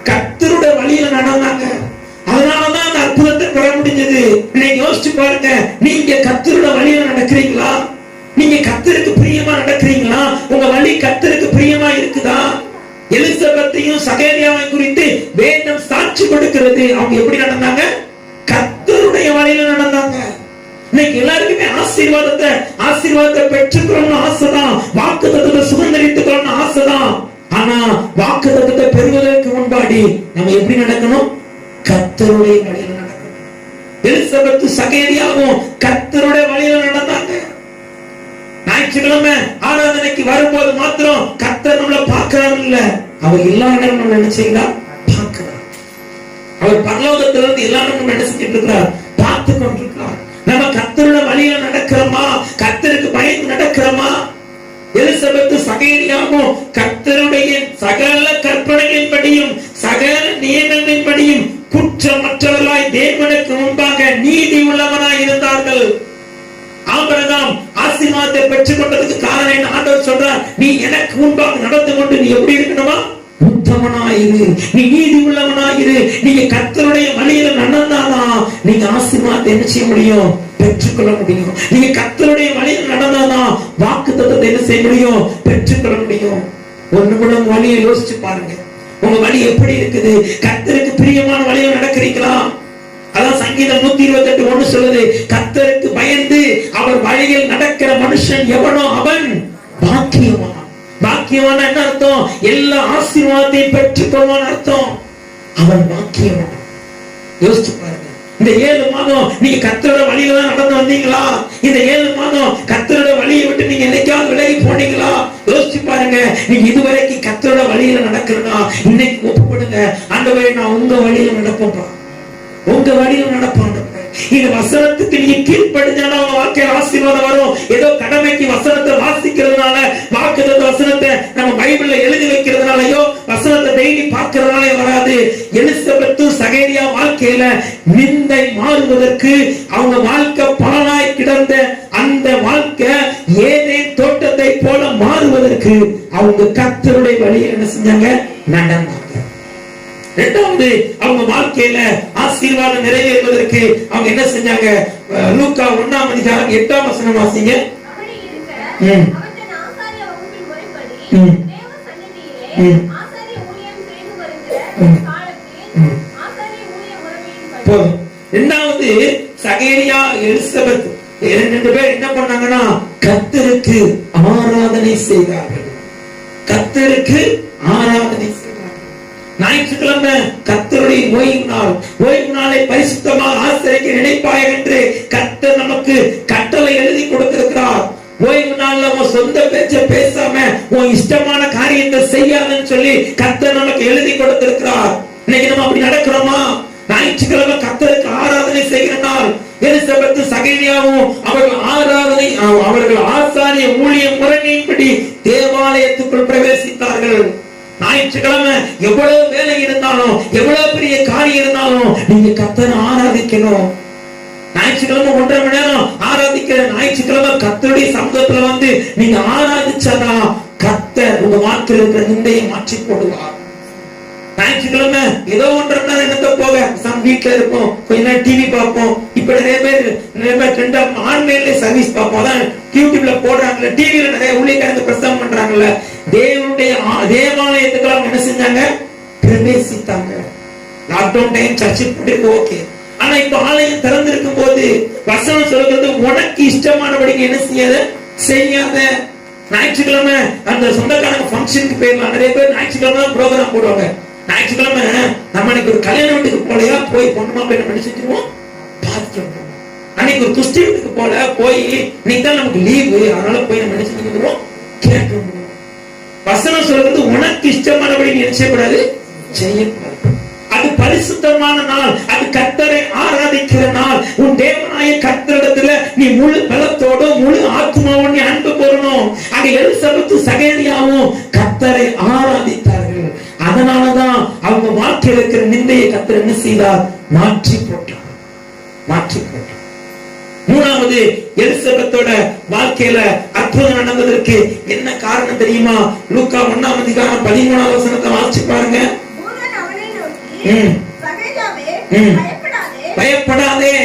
Speaker 2: கர்த்தருடைய வழியில நடந்தாங்க. அதனாலதான் அந்த அற்புதத்தை பெற முடிஞ்சது. நீங்க யோசிச்சு பாருங்க, நீங்க கர்த்தருடைய வழியில நடக்கிறீங்களா? நீங்க கர்த்தருக்கு பிரியமா நடக்கிறீங்களா? உங்க வழி கர்த்தருக்கு பிரியமா இருக்குதா? எலிசபெத்தையும் சகேரியாவையும் குறித்து வேதம் சாட்சி கொடுக்கிறது. அவங்க எப்படி நடந்தாங்க? கர்த்தருடைய வழியில நடந்தாங்க. இன்னைக்கு எல்லாருக்குமே ஆசீர்வாதத்தை பெற்றுக்கணும்னு ஆசைதான், வாக்குத்தத்தத்தை சுதந்திரித்துக்கணும்னு ஆசைதான். ஆனா வாக்குத்தத்தத்தை பெறுவதற்கு முன்பாடி நம்ம எப்படி நடக்கணும்? கர்த்தருடைய வழியில நடக்கணும். எலிசபெத் சகேரியாவும் கர்த்தருடைய வழியில நடந்தாங்க. ஞாயிற்றுக்கிழமை ஆராதனைக்கு வரும்போது மாத்திரம் கர்த்தர் நம்மளை பார்க்கிறார் இல்ல, அவர் எல்லா நேரமும் என்ன செய்யலாம்? பார்க்கிறார். அவர் பரலோகத்திலிருந்து எல்லா நேரமும் என்ன செஞ்சிட்டு இருக்கிறார்? பார்த்து கொண்டிருக்கிறார். நம்ம கர்த்தருடைய வழியில நடக்கிறோமா? கர்த்தருக்கு பயந்து நடக்கிறோமா? எலிசபெத் சகேரியாவும் கர்த்தருடைய சகல கற்பனைகளின்படியும் சகல நியமங்களின்படியும் குற்றமற்றவர்களாய் தேவனுக்கு முன்பாக நீதி உள்ளவனாய் இருந்தார்கள். ஆபிரகாம் ஆசீர்வாதத்தை பெற்றுக் கொண்டதுக்கு காரணம் என்ன? ஆண்டவர் சொல்றார், நீ எனக்கு முன்பாக நடந்து கொண்டு நீ எப்படி இருக்கணுமா? உத்தமனாயிரு, நீ நீதி உள்ளவனாயிரு. நீங்க கர்த்தருடைய வழியில நடந்தானா நீங்க ஆசீர்வாதத்தை என்ன செய்ய முடியும்? பெற்றுக்கொள்ள முடியும். நீங்க கர்த்தருடைய வழியில நடந்தானா வாக்குத்தத்தத்தை என்ன செய்ய முடியும்? பெற்றுக்கொள்ள முடியும். ஒண்ணு கூட உங்க வழியை யோசிச்சு பாருங்க. உங்க வழி எப்படி இருக்குது? கர்த்தருக்கு பிரியமான வழியில நடக்கிறீங்களா? அதான் சங்கீதம் 128:1 சொல்லுது, கர்த்தருக்கு பயந்து அவர் வழியில் நடக்கிற மனுஷன் எவனோ அவன் பாக்கியவான். பாக்கியவான் என்ன அர்த்தம்? எல்லா ஆசீர்வாதத்தையும் பெற்றுக்கொள்வான் அர்த்தம். அவன் பாக்கியவான். யோசிச்சு பாருங்க. இந்த 7 மாதம் நீங்க கர்த்தரோட வழியில தான் நடந்து வந்தீங்களா? இந்த 7 மாதம் கர்த்தரோட வழியை விட்டு நீங்க என்னைக்காவது விலகி போனீங்களா? யோசிச்சு பாருங்க. நீங்க இதுவரைக்கும் கர்த்தரோட வழியில நடக்கிறதா? இன்னைக்கு ஒப்புப்படுங்க, ஆண்டவரே நான் உங்க வழியில நடப்பேன்ப்பா, உங்க வழியில நடப்பாங்க. இந்த வசனத்துக்கு நீங்க கீழ்ப்படிஞ்சாலும் உங்க வாழ்க்கையில ஆசீர்வாதம் வரும். ஏதோ கடமைக்கு வசனத்தை வாசிக்கிறதுனால, வாக்குத்தத்த வசனத்தை நம்ம பைபிள்ல எழுதி வைக்கிறதுனாலயோ, வசனத்தை டெய்லி பார்க்கிறதுனால வராது. எலிசபெத் சகேரியா வாழ்க்கையில நிந்தை மாறுவதற்கு, அவங்க வாழ்க்கை பலனாய் கிடந்த அந்த வாழ்க்கை ஏதேன் தோட்டத்தை போல மாறுவதற்கு அவங்க கர்த்தருடைய வழியில் என்ன செஞ்சாங்க? நடந்தாங்க. இரண்டாவது, அவங்க வாழ்க்கையில ஆசீர்வாதம் நிறைவேறுவதற்கு அவங்க என்ன செஞ்சாங்க? லூக்கா 1ஆம் அதிகாரம் 8ஆம் வசனம் வாசிங்க. இரண்டாவது, சகேரியா எலிசபெத் 2 பேர் என்ன பண்ணாங்கன்னா கர்த்தருக்கு ஆராதனை செய்தார்கள். கர்த்தருக்கு ஆராதனை செய்தார்கள். ஞாயிற்றுக்கிழமை கர்த்தருடைய ஓய்வு நாள். ஓய்வு நாளை பரிசுத்தமாக ஆசரிக்க நினைப்பாய் என்று கர்த்தர் நமக்கு கட்டளை எழுதி கொடுத்திருக்கிறார். ஓய்வு நாள்ல உன் சொந்த பேச்ச பேசாம உன் இஷ்டமான காரியத்தை செய்யாதுன்னு சொல்லி கர்த்தர் நமக்கு எழுதி கொடுத்திருக்கிறார். இன்னைக்கு நம்ம அப்படி நடக்கிறோமா? ஞாயிற்றுக்கிழமை கர்த்தருக்கு ஆராதனை செய்கிற நாள். எலிசபெத் சகேரியாவும் அவர்கள் ஆசாரிய ஊழிய முறையின்படி தேவாலயத்துக்குள் பிரவேசித்தார்கள். ஞாயிற்றுக்கிழமை எவ்வளவு வேலை இருந்தாலும், எவ்வளவு பெரிய காரியம் இருந்தாலும் நீங்க கர்த்தரை ஆராதிக்கணும். ஞாயிற்றுக்கிழமை 1.5 மணி நேரம் ஆராதிக்கிற ஞாயிற்றுக்கிழமை கர்த்தருடைய சமூகத்துல வந்து நீங்க ஆராதிச்சாதான் கர்த்தர் உங்க வாழ்க்கையில் இருக்கிற நிந்தையை மாற்றி போடுவார். ஞாயிற்றுக்கிழமை ஏதோ 1.5 மணி நேரம் போக வீட்டுல இருப்போம், கொஞ்ச நேரம் டிவி பார்ப்போம். இப்ப நிறைய பேர் ஆன்லைன்ல சர்வீஸ் பார்ப்போம். அதான் யூடியூப்ல போடுறாங்கல்ல, டிவில நிறைய ஊழியக்காரங்க பிரசங்கம் பண்றாங்கல்ல. தேவனுடைய தேவனுடைய தேவாலயத்துக்கு அவங்க என்ன செஞ்சாங்க? பிரவேசித்தாங்க. லாக்டவுன் டைம் சர்ச்சுக்கு போயிட்டு ஓகே. ஆனா இப்ப ஆலயம் திறந்திருக்கும் போது வசனம் சொல்றது உனக்கு இஷ்டமானபடி என்ன செய்யாத. ஞாயிற்றுக்கிழமை அந்த சொந்தக்காரங்க ஃபங்க்ஷனுக்கு போயிடலாம். நிறைய பேர் ஞாயிற்றுக்கிழமை தான் ப்ரோக்ராம் போடுவாங்க. ஞாயிற்றுக்கிழமை நம்ம அன்னைக்கு ஒரு கல்யாண வீட்டுக்கு போலையா போய் பொண்ணு மாப்பிள்ளை பண்ணி செஞ்சிருவோம், பார்த்துட்டு அன்னைக்கு ஒரு குஸ்தி வீட்டுக்கு போல போய் இன்னைக்கு தான் நமக்கு லீவு, அதனால போய் நம்ம என்ன செஞ்சுருவோம், கேட்க. வசனம் சொல்றது உனக்கு இஷ்டமானபடி நீ என்ன செய்யக்கூடாது, செய்யக்கூடாது. அது பரிசுத்தமான நாள், அது கர்த்தரை ஆராதிக்கிற நாள். உன் தேவனாய கர்த்தரிடத்துல நீ முழு பலத்தோட முழு ஆத்மாவோட நீ அன்பு கூறணும். அங்க எலிசபெத்தும் சகேரியாவும் கர்த்தரை ஆராதித்தார்கள். அதனாலதான் அவங்க வாழ்க்கையில் இருக்கிற நிந்தையை கர்த்தர் என்ன செய்தார், மாற்றி போட்டார். மூணாவது, எலிசபெத்தோட வாழ்க்கையில அற்புதம் நடந்ததற்கு என்ன காரணம் தெரியுமா? லூக்கா 1:13 வசனத்தை வாசிச்சு பாருங்க. பயப்படாதே,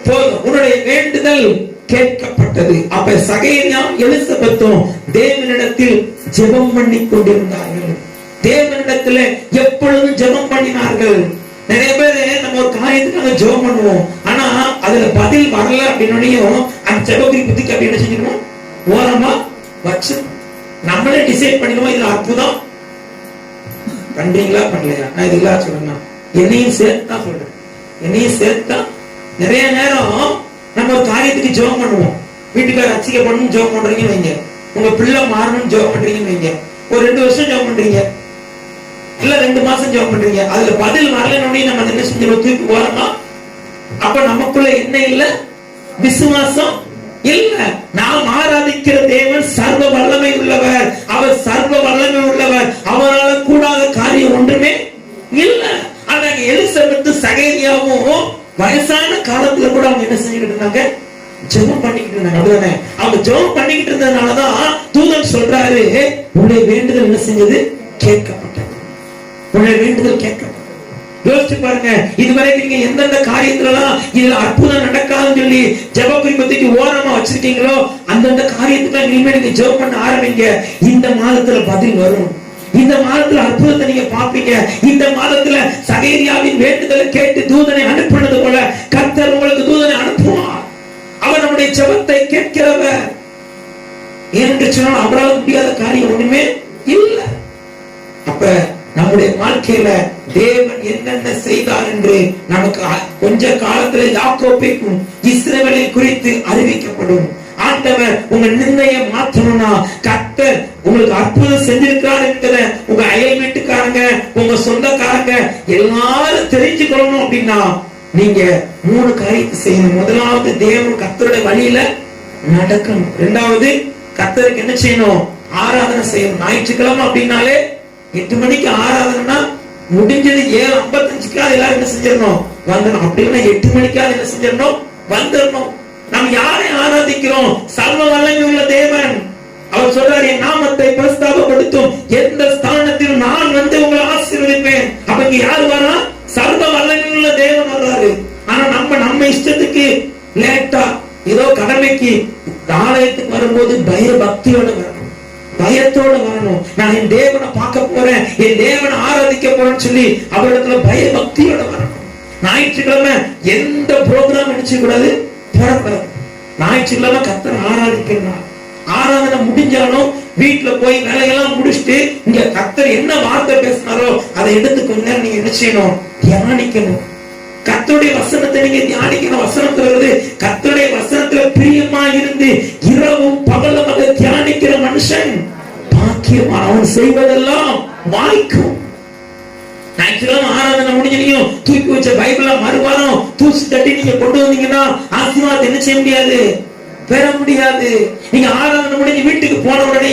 Speaker 2: போதும், உன்னுடைய வேண்டுதல் கேட்கப்பட்டது. அப்ப சகேரியாவும் எலிசபெத்தும் தேவனிடத்தில் ஜெபம் பண்ணி கொண்டிருந்தார்கள். தேவனிடத்துல எப்பொழுதும் ஜெபம் பண்ணினார்கள். நிறைய பேரு நம்ம ஒரு காரியத்துக்காக ஜெபம் பண்ணுவோம், ஆனா அதுல பதில் வரல அப்படின்னோடையும் அந்த ஜெபக்குறிப்புக்கு அப்படி என்ன செஞ்சிருவோம், ஓரமா வச்சு நம்மளே டிசைட் பண்ணிடுவோம், இதுல அற்புதம் பண்றீங்களா பண்ணலையா. நான் இதெல்லாம் சொல்லணும், என்னையும் சேர்த்துதான் சொல்றேன். என்னையும் சேர்த்தா நிறைய நேரம் நம்ம ஒரு காரியத்துக்கு ஜெபம் பண்ணுவோம். வீட்டுக்கார ரட்சிக்கப்படணும்னு ஜெபம் பண்றீங்கன்னு வைங்க, உங்க பிள்ளை மாறணும்னு ஜெபம் பண்றீங்கன்னு வைங்க, ஒரு 2 வருஷம் ஜெபம் பண்றீங்க, இல்ல 2 மாசம் ஜெபம் பண்றீங்க, அதுல பதில் வரலன்னு நம்ம என்ன செஞ்சிருவோம், தூக்கி போறோமா. அப்ப நமக்குள்ள என்ன இல்ல, விசுவாசம் இல்ல. நாம் ஆராதிக்கிற தேவன் சர்வ வல்லமை உள்ளவர், அவர் சர்வ வல்லமை உள்ளவர், அவரால் கூடாத காரியம் ஒன்றுமே இல்ல. ஆனா எலிசபெத் சகேரியாவும் வயசான காலத்துல கூட அவங்க என்ன செஞ்சுக்கிட்டு இருந்தாங்க, ஜெபம் பண்ணிக்கிட்டு இருந்தாங்க. அப்படிதானே? அவங்க ஜெபம் பண்ணிக்கிட்டு இருந்ததுனாலதான் தூதன் சொல்றாரு, உன்னுடைய வேண்டுதல் என்ன செஞ்சது, கேட்கப்பட்டது. உன்னுடைய வேண்டுதல் கேட்கப்பட்டது. யோசிச்சு பாருங்க, இதுவரைக்கும் நீங்க எந்தெந்த காரியத்துலாம் இதுல அற்புதம் நடக்காதுன்னு சொல்லி ஜெப குறிப்பத்துக்கு ஓரமா வச்சிருக்கீங்களோ அந்தந்த காரியத்துக்கு இனிமே நீங்க ஜெபம் பண்ண ஆரம்பிங்க. இந்த மாதத்துல பதில் வரும். இந்த மாதத்துல அற்புதத்தை நீங்க பாப்பீங்க. இந்த மாதத்துல சகேரியாவின் வேண்டுதலை கேட்டு தூதனை அனுப்புனது போல கர்த்தர் உங்களுக்கு தூதனை அனுப்புவார். அவர் நம்முடைய ஜெபத்தை கேட்கிறவர். ஏனென்று சொன்னால் அவரால் முடியாத காரியம் ஒண்ணுமே இல்ல. அப்ப நம்முடைய வாழ்க்கையில தேவன் என்னென்ன செய்தார் என்று நமக்கு கொஞ்ச காலத்துல யாக்கோபைக்கும் இஸ்ரவேலை குறித்து அறிவிக்கப்படும். ஆண்டவர் உங்க நிர்ணய மாற்றணும்னா கர்த்தர் உங்களுக்கு அற்புதம் செஞ்சிருக்கிறார் என்கிற உங்க அயல் வீட்டுக்காரங்க, உங்க சொந்தக்காரங்க எல்லாரும் தெரிஞ்சுக்கணும் அப்படின்னா நீங்க 3 காரியத்தை செய்யணும். முதலாவது, தேவன் கர்த்தருடைய வழியில நடக்கணும். 2வது, கர்த்தருக்கு என்ன செய்யணும், ஆராதனை செய்யணும். ஞாயிற்றுக்கிழமை அப்படின்னாலே 8 மணிக்கு ஆராதனைனா முடிஞ்சது 7:55 எல்லாரும் என்ன செஞ்சிடணும், வந்துடணும். அப்படின்னா 8 மணிக்காவது என்ன செஞ்சிடணும், வந்துடணும். நாம் யாரை ஆராதிக்கிறோம், சர்வ வல்லமை உள்ள தேவன். அவர் சொல்றாரு, என் நாமத்தை பிரஸ்தாபப்படுத்தும் எந்த ஸ்தானத்தில் நான் வந்து உங்களை ஆசீர்வதிப்பேன். அப்ப இங்க யாரு வரா, சர்வ வல்லமை உள்ள தேவன் வர்றாரு. ஆனா நம்ம இஷ்டத்துக்கு லேட்டா ஏதோ கடமைக்கு ஆலயத்துக்கு வரும்போது பயபக்தியோட வரணும், பயத்தோட வரணும். நான் என் தேவனை பார்க்க போறேன், என் தேவனை ஆராதிக்க போறேன்னு சொல்லி அவரிடத்துல பயபக்தியோட வரணும். ஞாயிற்றுக்கிழமை எந்த ப்ரோக்ராம் நினைச்சு கூடாது, போடக்கூடாது. ஞாயிற்றுக்கிழமை கர்த்தரை ஆராதிக்கணும். ஆராதனை முடிஞ்சாலும் வீட்டுல போய் வேலையெல்லாம் முடிச்சுட்டு இங்க கர்த்தர் என்ன வார்த்தை பேசினாரோ அதை எடுத்து கொஞ்ச நேரம் நீங்க என்ன செய்யணும், தியானிக்கணும். கர்த்தருடைய வசனத்தை நீங்க தியானிக்கணும். வசனத்துல கர்த்தருடைய வசனத்துல பிரியமா இருந்து இரவும் பகலும் அதை தியானிக்கிற மனுஷன் பாக்கியவான், அவன் செய்வதெல்லாம் வாய்க்கும். ஞாயிற்றுக்கிழமை ஆராதனை முடிஞ்சு தூக்கி வச்ச பைபிள மறுவாரம் தூசி தட்டி நீங்க கொண்டு வந்தீங்கன்னா ஆசீர்வாதத்தை என்ன செய்ய முடியாது, பெற முடியாது. நீங்க ஆராதனை முடிஞ்சு வீட்டுக்கு போன உடனே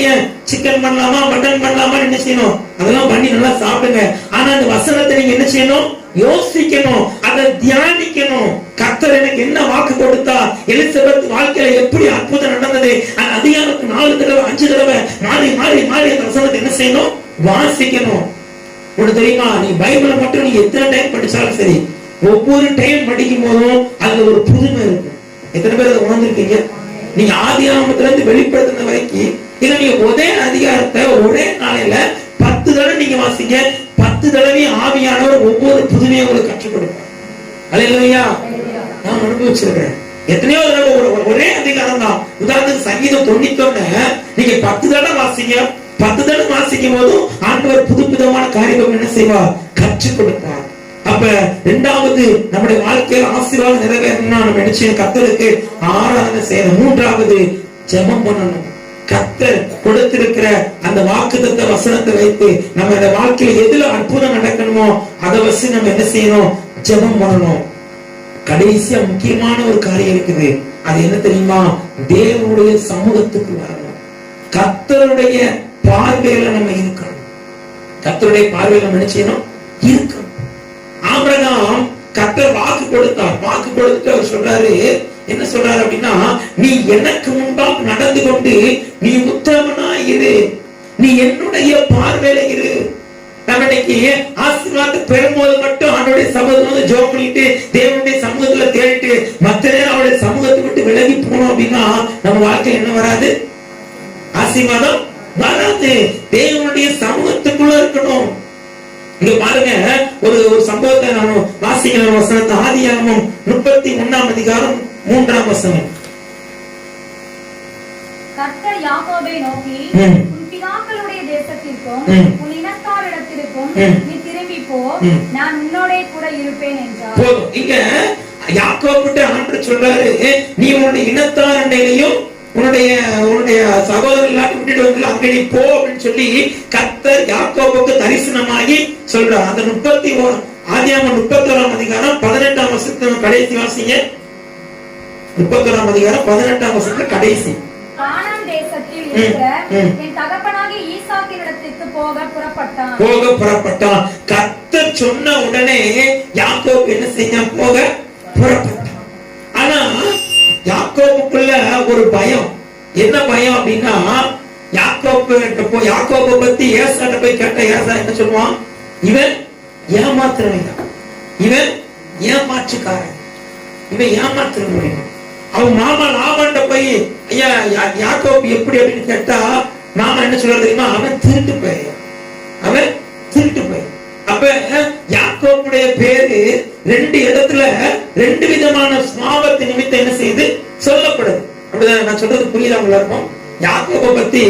Speaker 2: சிக்கன் பண்ணலாமா மட்டன் பண்ணலாமா என்ன செய்யணும், அதெல்லாம் பண்ணி நல்லா சாப்பிடுங்க. ஆனா அந்த வசனத்தை நீங்க என்ன செய்யணும், யோசிக்கணும், அதை தியானிக்கணும். கர்த்தர் எனக்கு என்ன வாக்கு கொடுத்தா, எலிசபெத் வாழ்க்கையில எப்படி அற்புதம் நடந்தது, அந்த அதிகாரத்துக்கு 4 தடவை 5 தடவை மாறி மாறி மாறி அந்த வசனத்தை என்ன செய்யணும், வாசிக்கணும். உனக்கு தெரியுமா, நீ பைபிளை மட்டும் நீ எத்தனை டைம் படிச்சாலும் சரி, ஒவ்வொரு டைம் படிக்கும் போதும் அதுல ஒரு புதுமை இருக்கும். எத்தனை பேர் அதை உணர்ந்திருக்கீங்க? நீங்க ஆதியாகமத்துல இருந்து வெளிப்படுத்தின வரைக்கும் இதை நீங்க ஒரே அதிகாரத்தை ஒரே நாளையில 10 தடவை நீங்க வாசிங்க. 10 தடவையும் ஆவியானவர் ஒவ்வொரு புதுமையை உங்களுக்கு கற்றுக் கொடுப்பார். அல்லேலூயா. நான் அனுபவிச்சிருக்கேன். எத்தனையோ தடவை ஒரே அதிகாரம் தான். உதாரணத்துக்கு சங்கீதம் 91 நீங்க 10 தடவை வாசிங்க. 10 தடவை வாசிக்கும் போதும் ஆண்டவர் புதுவிதமான காரியங்கள் என்ன செய்வார்? கற்றுக் கொடுப்பார். அப்ப இரண்டாவது நம்முடைய வாழ்க்கையில் ஆசீர்வாதம் நிறைவேறணும்னா நம்ம நினைச்சு கர்த்தருக்கு ஆராதனை செய்யணும். மூன்றாவது ஜெபம் பண்ணணும். கர்த்தர் கொடுத்திருக்கிற அந்த வாக்குத்தத்த வசனத்தை வைத்து நம்ம இந்த வாழ்க்கையில எதுல அற்புதம் நடக்கணுமோ அதை வச்சு நம்ம என்ன செய்யணும்? ஜெபம் பண்ணணும். கடைசியா முக்கியமான ஒரு காரியம் இருக்குது. அது என்ன தெரியுமா? தேவனுடைய சமூகத்துக்கு வரணும். கர்த்தருடைய பார்வையில நம்ம இருக்கணும். கர்த்தருடைய பார்வையில நம்ம என்ன செய்யணும்? இருக்கணும். ஆபிரகாம் கர்த்தர் வாக்கு கொடுத்தார். வாக்கு கொடுத்துட்டு அவர் சொல்றாரு, என்ன சொல்றாரு அப்படின்னா, நீ எனக்கு முன்பாக நடந்து கொண்டு நீ உத்தமனா இரு, நீ என்னுடைய பார்வையில இரு. நம்ம இன்னைக்கு ஆசீர்வாதத்தை பெறும்போது மட்டும் அவனுடைய சமூகத்துல ஜோம் பண்ணிட்டு தேவனுடைய சமூகத்துல தேடிட்டு மற்ற நேரம் அவருடைய சமூகத்தை விட்டு விலகி போனோம் அப்படின்னா நம்ம வாழ்க்கை என்ன வராது? ஆசீர்வாதம் வராது. தேவனுடைய சமூகத்துக்குள்ள இருக்கணும். இங்க பாருங்க, ஒரு சம்பவத்தை நான் வாசிக்கிற வசனத்தை ஆதியாகமம் 31 அதிகாரம் 3 வசனம்.
Speaker 3: கர்த்தர் யாக்கோபை நோக்கி, உன் பிதாக்களுடைய தேசத்திற்கும் உன் இனத்தாரிடத்திற்கும் நீ திரும்பி போ, நான் உன்னோடே கூட இருப்பேன் என்றார்.
Speaker 2: போதும். இங்க யாக்கோபுட்ட ஆண்டவர் சொல்றாரு, நீ உன்னுடைய இனத்தார் அண்டையிலையும் உன்னுடைய சகோதரர் எல்லாத்தையும் விட்டுட்டு வந்து அங்கே நீ போ அப்படின்னு சொல்லி கர்த்தர் யாக்கோபுக்கு தரிசனமாகி சொல்றார். அந்த 31 ஆதியாகமம் 31 அதிகாரம் 18 வசனத்துல கடைசி வாசிங்க. 31 அதிகாரம் 18 வசனத்துல கடைசி.
Speaker 3: கானான் தேசத்தில் இருக்கிற என் தகப்பனாகிய ஈசாக்கினிடத்திற்கு போக புறப்பட்டான். கர்த்தர் சொன்ன உடனே யாக்கோபு என்ன செஞ்சான்? போக புறப்பட்டான். ஆனா யாக்கோபுக்குள்ள ஒரு பயம். என்ன பயம் அப்படின்னா, யாக்கோபு பத்தி ஏசாட்ட போய் கேட்ட ஏசா என்ன சொல்லுவான்? இவன் ஏமாத்துறவன், இவன் ஏமாற்றுக்காரன், இவன் ஏமாத்துறவன். அவன் மாமா லாபான்ட்ட போய் ஐயா யாக்கோபு எப்படி அப்படின்னு கேட்டா மாமா என்ன சொல்ற தெரியுமா? அவன் திருட்டு போய், அவன் திருட்டு போய். அப்ப யாக்கோபுடைய பேரு 2 இடத்துல 2 விதமான சுவாபத்து நிமித்தம் என்ன செய்து சொல்லப்படுது. அப்படிதான் நான் சொல்றது புரியுதா எல்லாருக்கும்? யாக்கோபை பத்தி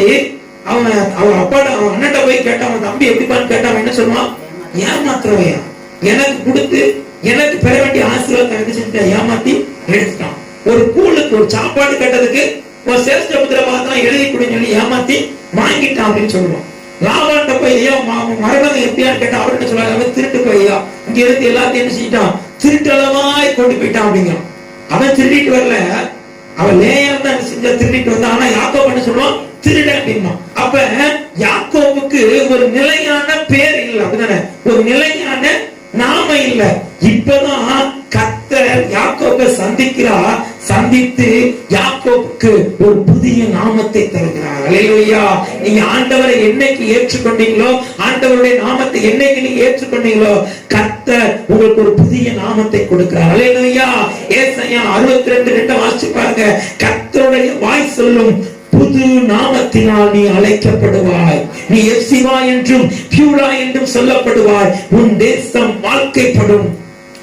Speaker 3: அவன் அப்பாட அவன் அண்ணன்ட்ட போய் கேட்டான், அவன் தம்பி எப்படிப்பான்னு கேட்டான். அவன் என்ன சொல்லுவான்? ஏமாத்துறவையா, எனக்கு கொடுத்து எனக்கு பெற வேண்டிய ஆசீர்வாதத்தை என்ன செஞ்சுட்டான்? ஏமாத்தி எடுத்துட்டான். ஒரு கூழுக்கு ஒரு சாப்பாடு கேட்டதுக்கு ஒரு சேஷ்ட புத்திரபாதம் எழுதி கொடுன்னு சொல்லி ஏமாத்தி வாங்கிட்டான் அப்படின்னு சொல்லுவான். லாபான்ட்ட போய் ஐயா மரணம் எப்படியான்னு கேட்டா அவர் என்ன சொல்லுவாங்க? அவன் திருட்டு போய்யா இங்க இருந்து எல்லாத்தையும் என்ன செஞ்சிட்டான்? திருட்டளவாய் கொண்டு போயிட்டான் அப்படிங்கிறான். அவன் திருடிட்டு வரல, அவன் லேயம் தான் செஞ்ச திருடிட்டு வந்தான். ஆனா யாக்கோபு என்ன சொல்லுவான்? திருட அப்படிமா. அப்ப யாக்கோபுக்கு ஒரு நிலையான பேர் இல்லை, அப்படிதானே? ஒரு நிலையான நாம இல்ல. இப்பதான் கர்த்தர் யாக்கோபை சந்திக்கிறார். சந்தித்து யாக்கோபுக்கு ஒரு புதிய நாமத்தை தருகிறார். அல்லேலூயா. நீங்க ஆண்டவரை என்னைக்கு ஏற்றுக்கொண்டீங்களோ, ஆண்டவருடைய நாமத்தை என்னைக்கு நீங்க ஏற்றுக்கொண்டீங்களோ, கர்த்தர் உங்களுக்கு ஒரு புதிய நாமத்தை கொடுக்கிறார். அல்லேலூயா. ஏசாயா 62:2 வாசிச்சு பாருங்க. கர்த்தருடைய வாய் சொல்லும் புது நாமத்தினால் நீ அழைக்கப்படுவாய், நீ எப்சிவா என்றும் பியூலா என்றும் சொல்லப்படுவாய். உன் தேசம் வாழ்க்கைப்படும்,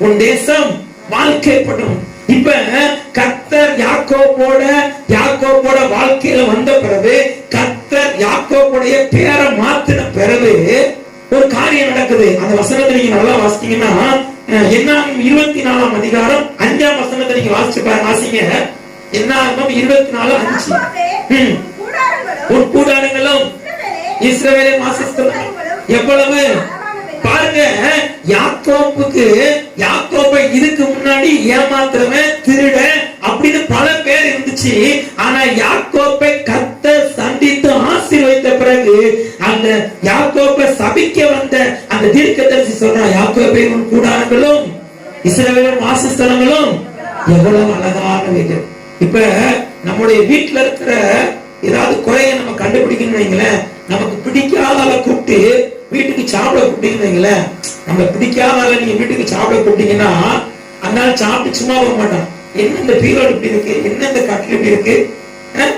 Speaker 3: உன் தேசம் வாழ்க்கைப்படும். இப்ப கர்த்தர் யாக்கோபோட வாழ்க்கையில வந்த பிறகு, கர்த்தர் யாக்கோபுடைய பேரை மாத்தின பிறகு ஒரு காரியம் நடக்குது. அந்த வசனத்தை நீங்க நல்லா வாசிச்சீங்கன்னா, என்னாகும் 24 அதிகாரம் 5 வசனத்தை நீங்க வாசிங்க. என்னாகும் 24:5. உன் கூடாரங்களும் இஸ்ரவேலின் வாசஸ்தலம் எவ்வளவு பாருங்க. யாக்கோபை இதுக்கு முன்னாடி ஏமாத்துறவன், திருட அப்படின்னு பல பேர் இருந்துச்சு. ஆனா யாக்கோபை கர்த்தர் சந்தித்து ஆசீர்வதித்த பிறகு அந்த யாக்கோபை சபிக்க வந்த அந்த தீர்க்கதரிசி சொல்றான், யாக்கோபை உன் கூடாரங்களும் இஸ்ரவேலின் வாசஸ்தலங்களும் எவ்வளவு அழகானவைகள். இப்ப நம்முடைய வீட்டுல இருக்கிற ஏதாவது குறைய நம்ம கண்டுபிடிக்கணும் வைங்களேன், நமக்கு பிடிக்காத கூப்பிட்டு வீட்டுக்கு சாப்பிட கூப்பிட்டீங்கன்னு, நம்ம பிடிக்காத நீங்க வீட்டுக்கு சாப்பிட கூப்பிட்டீங்கன்னா அதனால சாப்பிட்டு சும்மா போக மாட்டான். என்ன இந்த பீரோடு இப்படி இருக்கு, என்ன இந்த கட்டில் இப்படி இருக்கு,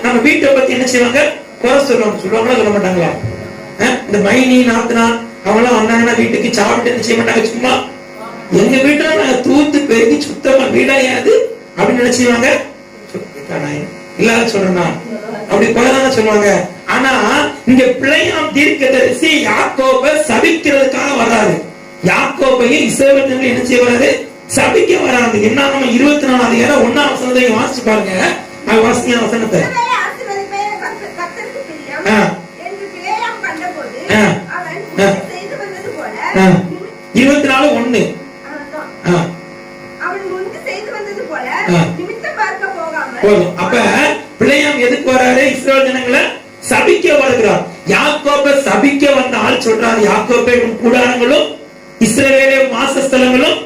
Speaker 3: நம்ம வீட்டை பத்தி என்ன செய்வாங்க? குறை சொல்லுவாங்களா சொல்ல மாட்டாங்களா? இந்த மைனி நாத்தனா அவங்க எல்லாம் வந்தாங்கன்னா வீட்டுக்கு சாப்பிட்டு என்ன செய்ய மாட்டாங்க, சும்மா எங்க வீட்டுல நாங்க தூத்து பெருக்கி சுத்தமா வீடாயாது அப்படின்னு நினைச்சுவாங்க. இல்லாத சொல்றேன்னா அப்படி போலதான சொல்லுவாங்க. ஆனா இங்க பிள்ளையாம் தீர்க்கதரிசி யாக்கோபை சபிக்கிறதுக்காக வர்றாரு. யாக்கோபையும் இஸ்ரவேல் என்ன செய்ய வர்றாரு? சபிக்க வராது. என்ன 24 அதிகாரம் 1ஆம் வசனத்தை வாசிச்சு பாருங்க. அது வாசிங்க வசனத்தை. 24:1 போதும். அப்ப பிள்ளையாம் எதுக்கு வராரு? இஸ்ரவேல் ஜனங்களை சபிக்க வருகிறார். யாக்கோபை சபிக்க வந்த ஆள் சொல்றாரு, யாக்கோபை உன் கூடாரங்களும் இஸ்ரவேலே வாசஸ்தலங்களும்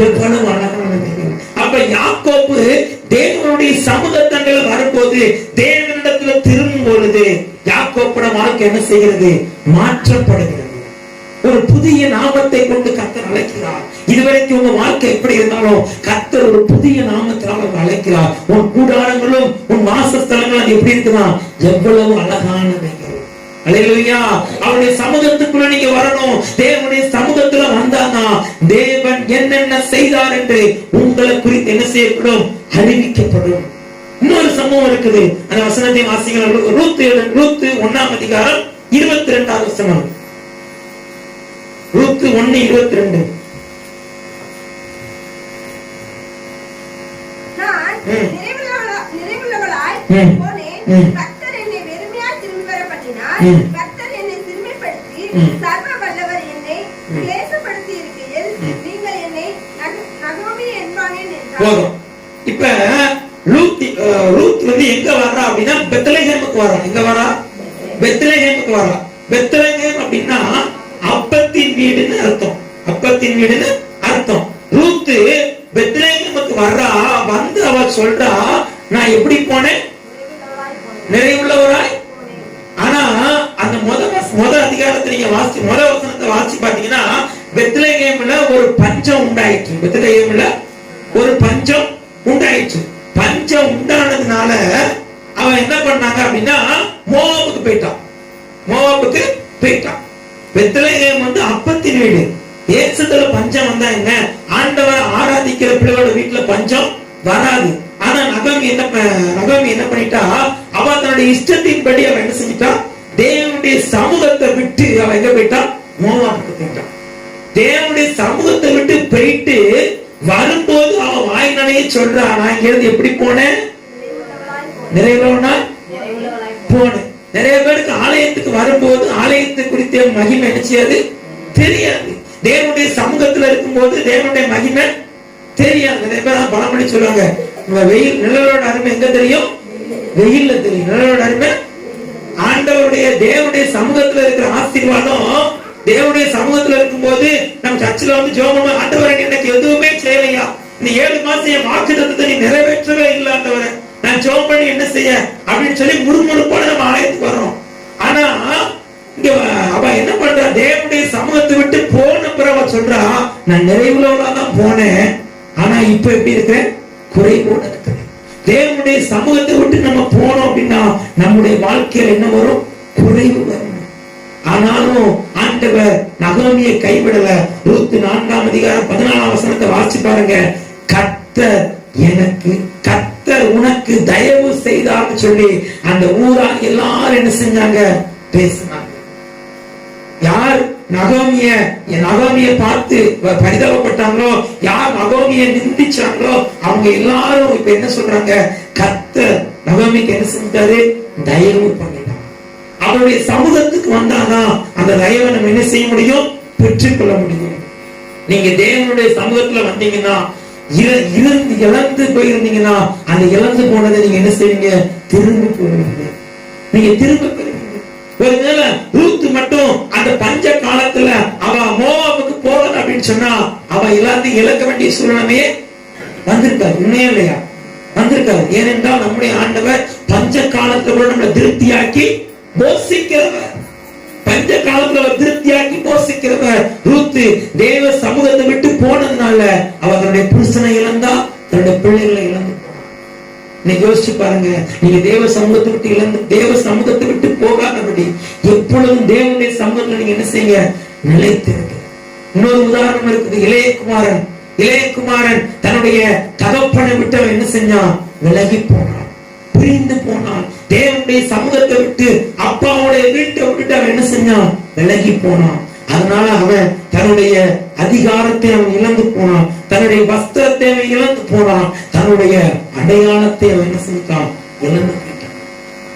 Speaker 3: எவ்வளவு அழகானது. அப்ப யாக்கோபு தேவனுடைய சமூகத்தங்களை வரும்போது, தேவனிடத்துல திரும்பும் பொழுது யாக்கோபோட வாழ்க்கை என்ன செய்கிறது? மாற்றப்படுகிறது. ஒரு புதிய நாமத்தை கொண்டு கர்த்தர் அழைக்கிறார். இதுவரைக்கும் உங்க வாழ்க்கை எப்படி இருந்தாலும் கர்த்தர் ஒரு புதிய நாமத்தினால் அழைக்கிறார். உன் கூடாரங்களும் உன் வாசஸ்தலங்களும் எப்படி இருக்குதா? எவ்வளவு அழகானவை. அல்லேலூயா. அவருடைய சமூகத்துக்குள்ள நீங்க வரணும். தேவனுடைய சமூகத்துல வந்தானா தேவன் என்னென்ன செய்தார் என்று உங்களை குறித்து என்ன செய்யப்படும்? அறிவிக்கப்படும். இன்னொரு சம்பவம் இருக்குது. அந்த வசனத்தை வாசிக்கலாம். ரூத் 1ஆம் அதிகாரம் 22ஆம் வசனம். ரூத் 1:22.
Speaker 4: நான் நிறைவுள்ளவளாய் போனேன். கர்த்தர் என்னை வெறுமையாய் திரும்பி வர பண்ணினார். கர்த்தர் என்னை சிறுமைப்படுத்தி சர்வ வல்லவர் என்னை கிளேசப்படுத்தி இருக்கையில் நீங்கள் என்னை நகோமி என்பானேன் என்றார்.
Speaker 3: இப்ப ரூத் எங்க வர்றா அப்படின்னா பெத்லெகேமுக்கு வர்றா. எங்க வர்றா? பெத்லெகேமுக்கு வர்றா. பெத்லெகேம் அப்படின்னா அப்பத்தின் வீடுன்னு அர்த்தம். அப்பத்தின் வீடுன்னு அர்த்தம். ரூத் பெத்லெகேமுக்கு வர்றா. வந்து அவ சொல்றா, நான் எப்படி போனேன்? நிறைவுள்ளவராய். ஆனா அந்த முதல் அதிகாரத்தை நீங்க முதல் வசனத்தை வாசி பாத்தீங்கன்னா பெத்லெகேம்ல ஒரு பஞ்சம் உண்டாயிற்று. பெத்லெகேம்ல ஒரு பஞ்சம் உண்டாயிற்று. பஞ்சம் உண்டானதுனால அவன் என்ன பண்ணாங்க அப்படின்னா மோவாபுக்கு போயிட்டான். பெத்லெகேம் அப்பத்தின் வீடு. தேசத்துல பஞ்சம் வந்தா என்ன? ஆண்டவரை ஆராதிக்கிற பிள்ளைகளோட வீட்டுல பஞ்சம் வராது. ஆனா நகோமி என்ன பண்ணிட்டா? அவ தன்னுடைய இஷ்டத்தின்படி அவ என்ன செஞ்சிட்டா? தேவனுடைய சமூகத்தை விட்டு அவ எங்க போயிட்டா? மோவாபுக்கு போயிட்டான். தேவனுடைய சமூகத்தை விட்டு போயிட்டு வரும்போது அவ வாய்னாலேயே சொல்றா, நான் இங்க இருந்து எப்படி போனேன்? நிறைவுள்ளவனா போனேன். நிறைய பேருக்கு ஆலயத்துக்கு வரும்போது ஆலயத்தை குறித்த மகிமை என்ன செய்யாது? தெரியாது. தேவனுடைய சமூகத்துல இருக்கும்போது தேவனுடைய மகிமை தெரியாது. நிறைய பேர் பலம் பண்ணி சொல்லுவாங்க, வெயில் நிழலோட அருமை எங்க தெரியும்? வெயில்ல தெரியும். நிழலோட அருமை ஆண்டவருடைய தேவனுடைய சமூகத்துல இருக்கிற ஆசீர்வாதம். தேவனுடைய சமூகத்துல இருக்கும்போது நம்ம சர்ச்சில் ஜெபம், ஆண்டவரை எனக்கு எதுவுமே செய்யலையா, இந்த 7 மாசம் என் வாக்குத்தத்தத்தை நீ நிறைவேற்றவே இல்லை ஆண்டவரை, நான் ஜெபம் பண்ணி என்ன செய்ய அப்படின்னு சொல்லி முறுமுறுப்போட நம்ம ஆலயத்துக்கு வர்றோம். ஆனா இங்க அவ என்ன பண்றா? தேவனுடைய சமூகத்தை விட்டு போன பிறகு சொல்றா, நான் நிறைவுள்ளவளாதான் போனேன், ஆனா இப்ப எப்படி இருக்கிறேன்? குறைவோட இருக்கிறேன். தேவனுடைய சமூகத்தை விட்டு நம்ம போனோம் அப்படின்னா நம்முடைய வாழ்க்கையில என்ன வரும்? குறைவு வரும். ஆனாலும் ஆண்டவர் நகோமியை கைவிடல. ரூத் 4ஆம் அதிகாரம் 14ஆம் வசனத்தை வாசி பாருங்க. கர்த்தர் உனக்கு தயவு செய்தார்னு சொல்லி அந்த ஊரார் எல்லாரும் என்ன செஞ்சாங்க? பேசினாங்க. யார் நகோமியை பார்த்து பரிதாபப்பட்டாங்களோ, யார் நகோமியை நிந்திச்சாங்களோ, அவங்க எல்லாரும் இப்ப என்ன சொல்றாங்க? கர்த்தர் நகோமிக்கு என்ன செஞ்சாரு? தயவு பண்ணிட்டார். அவருடைய சமூகத்துக்கு வந்தாதான் அந்த தயவை நம்ம என்ன செய்ய முடியும்? பெற்றுக்கொள்ள முடியும். நீங்க தேவனுடைய சமூகத்துல வந்தீங்கன்னா, இழந்து போயிருந்தீங்கன்னா, அந்த இழந்து போனதை நீங்க என்ன செய்வீங்க? திரும்ப பெறுவீங்க. நீங்க திரும்ப பெறுவீங்க. ஒருவேளை ரூத் மட்டும் அந்த பஞ்ச காலத்துல அவ மோவாபுக்கு போகல அப்படின்னு சொன்னா அவ எல்லாத்தையும் இழக்க வேண்டிய சூழ்நிலையே வந்திருக்காது. உண்மையா இல்லையா? வந்திருக்காது. ஏனென்றால் நம்முடைய ஆண்டவர் பஞ்ச காலத்துல கூட நம்மளை திருப்தியாக்கி போஷிக்கிறவர். பஞ்ச காலத்துல திருப்தியாக்கி போஷிக்கிறவர். ரூத் தேவ சமூகத்தை விட்டு போனதுனால அவ தன்னுடைய புருஷனை இழந்தா, தன்னுடைய பிள்ளைகளை இழந்து போனார். நீங்க யோசிச்சு பாருங்க, நீங்க தேவ சமூகத்தை விட்டு தேவ சமூகத்தை விட்டு போகாதபடி எப்பொழுதும் தேவனுடைய சமூகத்துல நீங்க என்ன செய்யுங்க, நிலைத்திருங்க. இன்னொரு உதாரணம் இருக்குது. இளையகுமாரன் தன்னுடைய தகப்பனை விட்டு அவன் என்ன செஞ்சான், விலகி போனான், பிரிந்து போனான். தேவனுடைய சமூகத்தை விட்டு அப்பாவுடைய வீட்டை விட்டுட்டு அவன் என்ன செஞ்சான், விலகி போனான். அதனால அவன் தன்னுடைய அதிகாரத்தை அவன் இழந்து போனான், தன்னுடைய வஸ்திரத்தை அவன் இழந்து போனான், தன்னுடைய அடையாளத்தை அவன் என்ன செஞ்சான், இழந்து போயிட்டான்.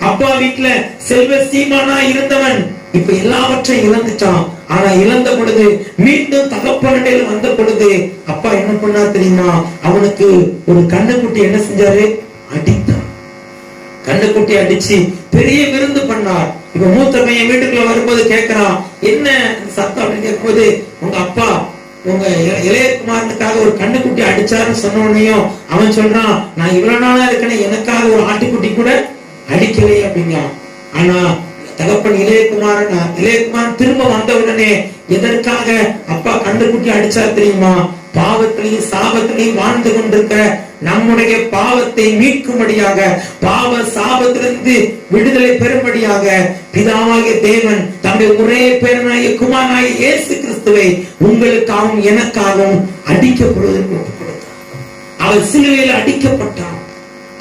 Speaker 3: அப்பா வீட்டுல செல்வ சீமானா இருந்தவன் இப்ப எல்லாவற்றையும் இழந்துட்டான். ஆனா இழந்த பொழுது மீண்டும் தகப்பனிடையில் வந்த பொழுது அப்பா என்ன பண்ணா தெரியுமா, அவனுக்கு ஒரு கண்ணுக்குட்டி என்ன செஞ்சாரு, அடித்தான். கண்ணுக்குட்டி அடிச்சு பெரிய விருந்து பண்ணார். இப்ப மூத்த பையன் வீட்டுக்குள்ள வரும்போது கேட்கிறான், என்ன சத்தம் அப்படின்னு கேட்கும்போது, உங்க அப்பா உங்க இளையகுமாரனுக்காக ஒரு கண்ணுக்குட்டி அடிச்சாருன்னு சொன்ன உடனேயும் அவன் சொல்றான், நான் இவ்வளவு நாளா இருக்கேன், எனக்காக ஒரு ஆட்டுக்குட்டி கூட அடிக்கலையே அப்படிங்க. ஆனா தகப்பன் இளையகுமாரன் திரும்ப வந்த உடனே எதற்காக அப்பா கண்ணுக்குட்டி அடிச்சார் தெரியுமா, பாவத்திலையும் சாபத்திலையும் வாழ்ந்து கொண்டிருக்கிற நம்முடைய பாவத்தை மீட்கும்படியாக, பாவ சாபத்திலிருந்து விடுதலை பெறும்படியாக பிதாவாகிய தேவன் தம்முடைய ஒரே பேரனாகிய குமாரனாகிய இயேசு கிறிஸ்துவை உங்களுக்காகவும் எனக்காகவும் அடிக்கப்படுவதற்கு ஒப்புக் கொடுத்தார். அவர் சிலுவையில் அடிக்கப்பட்டார்.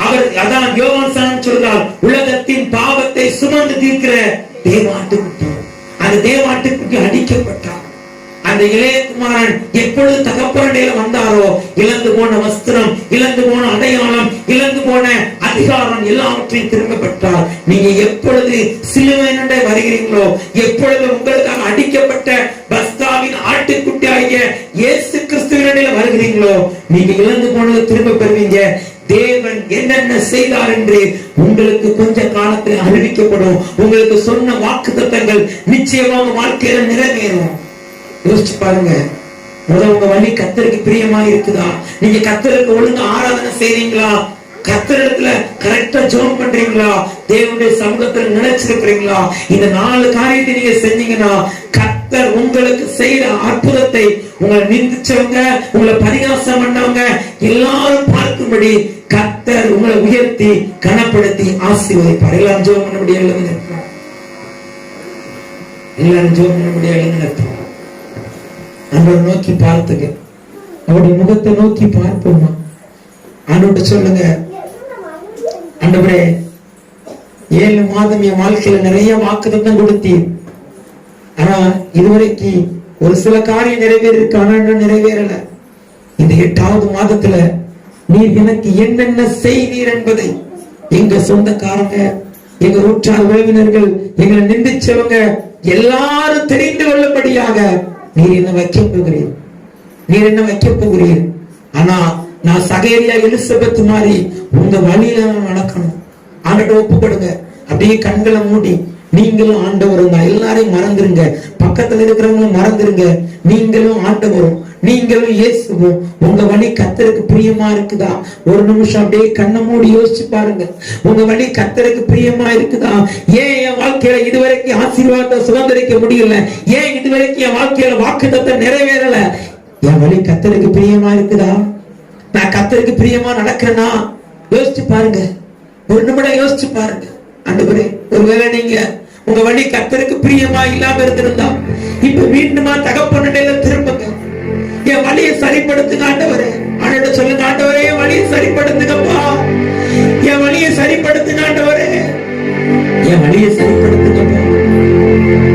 Speaker 3: அவர் அதான் யோவான் சொல்றார், உலகத்தின் பாவத்தை சுமந்து தீர்க்கிற தேவாட்டுக்குட்டி. அந்த தேவாட்டுக்குட்டி அடிக்கப்பட்டார். அந்த இளையகுமாரன் எப்பொழுது தகப்பனிடையில வந்தாரோ, இழந்து போன வஸ்திரம், இழந்து போன அடையாளம், இழந்து போன அதிகாரம் எல்லாவற்றையும் திரும்ப பெற்றார். நீங்க எப்பொழுது சிலுவையினண்டை வருகிறீங்களோ, எப்பொழுது உங்களுக்காக அடிக்கப்பட்ட பஸ்காவின் ஆட்டுக்குட்டி ஆகிய இயேசு கிறிஸ்துவினிடையில வருகிறீங்களோ, நீங்க இழந்து போனதை திரும்ப பெறுவீங்க. தேவன் என்னென்ன செய்தார் என்று உங்களுக்கு கொஞ்ச காலத்தில் அறிவிக்கப்படும். உங்களுக்கு சொன்ன வாக்குத்தத்தங்கள் நிச்சயமாக வாழ்க்கையில நிறைவேறும். யோசிச்சு பாருங்க, உங்க வழி கர்த்தருக்கு பிரியமா இருக்குதா? நீங்க கர்த்தருக்கு ஒழுங்கா ஆராதனை செய்றீங்களா? கர்த்தரிடத்துல கரெக்டா ஜெபம் பண்றீங்களா? தேவனுடைய சமூகத்துல நிலைச்சிருக்கிறீங்களா? இந்த 4 காரியத்தை நீங்க செஞ்சீங்கன்னா கர்த்தர் உங்களுக்கு செய்யற அற்புதத்தை உங்களை நிந்திச்சவங்க, உங்களை பரிகாசம் பண்ணவங்க எல்லாரும் பார்க்கும்படி கர்த்தர் உங்களை உயர்த்தி கனப்படுத்தி ஆசீர்வதிப்பார். எல்லாரும் ஜெபம் பண்ண முடியாது, எல்லாரும் ஜெபம் பண்ண முடியாது. அவரை நோக்கி பார்த்துங்க, அவருடைய முகத்தை நோக்கி பார்ப்போமா? ஆண்டவர்கிட்ட சொல்லுங்க, ஆண்டவரே 7 மாதம் என் வாழ்க்கையில நிறைய வாக்குத்தத்தம் கொடுத்தீர். ஆனா இதுவரைக்கு ஒரு சில காரியம் நிறைவேறிருக்கு, ஆனா நிறைவேறல. இந்த 8வது மாதத்துல நீர் எனக்கு என்னென்ன செய்தீர் என்பதை எங்க சொந்தக்காரங்க, எங்க உற்றார் உறவினர்கள், எங்களை நிந்திச்சவங்க எல்லாரும் தெரிந்து கொள்ளும்படியாக நீர் என்ன வைக்க போகிறீர், நீர் என்ன வைக்க போகிறீர். ஆனா நான் சகேரியா எலிசபெத் மாதிரி உங்க வழியில நடக்கணும். ஆண்டவரை ஒப்புப்படுங்க. அப்படியே கண்களை மூடி நீங்களும் ஆண்டவரும் தான். எல்லாரையும் மறந்துருங்க, பக்கத்துல இருக்கிறவங்களும் மறந்துருங்க. நீங்களும் ஆண்டவரும், நீங்களும் இயேசுவும் உங்க வழி கர்த்தருக்கு பிரியமா இருக்குதா? ஒரு நிமிஷம் அப்படியே கண்ணை மூடி யோசிச்சு பாருங்க. உங்க வழி கர்த்தருக்கு பிரியமா இருக்குதா? ஏன் என் வாழ்க்கையில இதுவரைக்கும் ஆசீர்வாதத்தை சுதந்திரிக்க முடியல? ஏன் இதுவரைக்கும் என் வாழ்க்கையில வாக்குத்தத்தம் நிறைவேறல? என் வழி கர்த்தருக்கு பிரியமா இருக்குதா? நான் கர்த்தருக்கு பிரியமா நடக்கிறேனா? யோசிச்சு பாருங்க, ஒரு நிமிடம் யோசிச்சு பாருங்க. ஆண்டவரே, ஒருவேளை நீங்க உங்க வழி கர்த்தருக்கு பிரியமா இல்லாம இருந்திருந்தா இப்ப மீண்டுமா தகப்பனிடையில திரும்புங்க. என் வழியை சரிப்படுத்துங்க ஆண்டவரே. ஆண்டவரை சொல்லுங்க, ஆண்டவரே என் வழியை சரிப்படுத்துங்கப்பா, என் வழியை சரிப்படுத்துங்க ஆண்டவரே, என் வழியை சரிப்படுத்துங்கப்பா.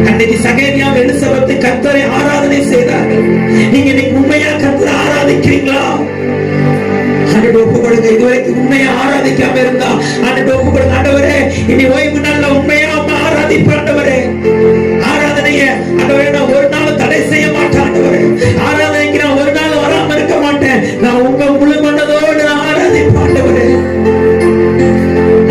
Speaker 3: அன்னைக்கு சகேரியா எலிசபெத் கர்த்தரை ஆராதனை செய்தார்கள். நீங்க இன்னைக்கு உண்மையா கர்த்தரை ஆராதிக்கிறீங்களா? ஆண்டவரை ஒப்புக்கொடுங்க. இதுவரைக்கும் உண்மையா ஆராதிக்காம இருந்தா ஆண்டவரை ஒப்புக்கொடுங்க. ஆண்டவரே, இனி ஓய்வு நாள்ல உண்மையா ஆராதிப்பு ஆண்டவரே. ஆராதனைய ஆண்டவரே நான் ஒரு நாள் தடை செய்ய மாட்டேன் ஆண்டவரே. ஆராதனைக்கு நான் ஒரு நாள் வராம இருக்க மாட்டேன். நான் உங்க முழு மனதோடு நான் ஆராதிப்பேன் ஆண்டவரே.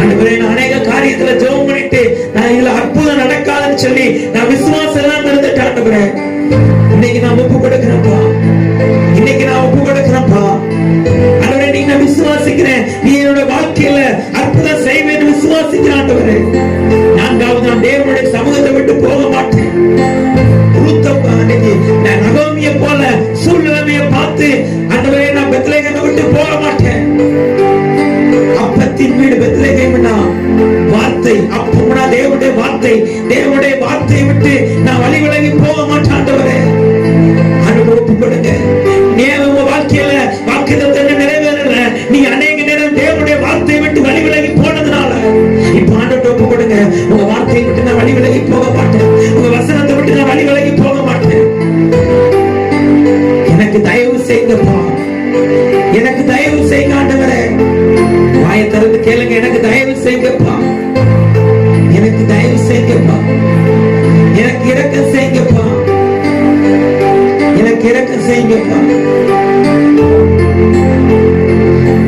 Speaker 3: ஆண்டவரே, நான் அநேக காரியத்துல ஜெபம் பண்ணிட்டு நான் இதுல அற்புதம் நடக்காதுன்னு சொல்லி நான் விசுவாசம் எல்லாம் இருந்துட்டு ஆண்டவரே, இன்னைக்கு நான் ஒப்பு கொடுக்கிறேன்ப்பா, இன்னைக்கு நான் ஒப்பு கொடுக்கிறேன்ப்பா. ஆண்டவரே, நீங்க நான் விசுவாசிக்கிறேன், நீ என்னோட வாழ்க்கையில அற்புதம் செய்வேன்னு விசுவாசிக்கிறேன் ஆண்டவரே. 4வது, நான் தேவனுடைய சமூகத்தை விட்டு போக மாட்டேன். நான் நகோமியை போல சூழ்நிலைமையை பார்த்து ஆண்டவரே நான் பெத்லகேமை விட்டு போக மாட்டேன். அப்பத்தின்
Speaker 2: தேவனுடைய வார்த்தையை விட்டு நான் வழி விலகி போக மாட்டேன் ஆண்டவரே. ஆண்டவரே ஒப்பு கொடுங்க. உங்க வாழ்க்கையில வாக்குத்தத்தம் நிறைவேறல, நீ அநேக நேரம் தேவனுடைய வார்த்தையை விட்டு வழி விலகி போனதுனால இப்ப ஆண்டவரே ஒப்பு கொடுங்க. உங்க வார்த்தையை விட்டு நான் வழி விலகி போக மாட்டேன், உங்க வசனத்தை விட்டு நான் வழி விலகி போக மாட்டேன். எனக்கு தயவு செய்யுங்கப்பா, எனக்கு தயவு செய்யுங்க ஆண்டவரே. வாயை திறந்து கேளுங்க, எனக்கு தயவு செய்யுங்கப்பா, எனக்கு தயவு செய்யுங்கப்பா, எனக்கு இரக்கம் செய்யுங்கப்பா, எனக்கு இரக்கம் செய்யுங்கப்பா.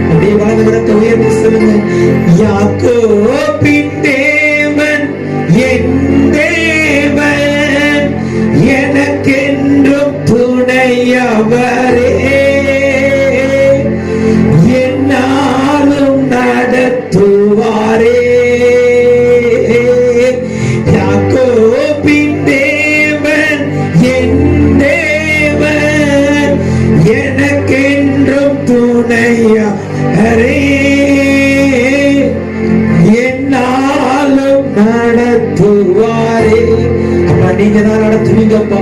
Speaker 2: அப்படியே வாழ்கிறத உயர்த்தி சொல்லுங்க. யாக்கோபின் தேவன் என் தேவன், எனக்கென்றும் துணையவரே, என்னாலும் நடத்துவாரே. யாக்கோபின் தேவன் என் தேவன், எனக்கென்றும் துணையவரே, என்னாலும் நடத்துவாரே. அப்பா நீங்க தான் நடத்துவீங்கப்பா.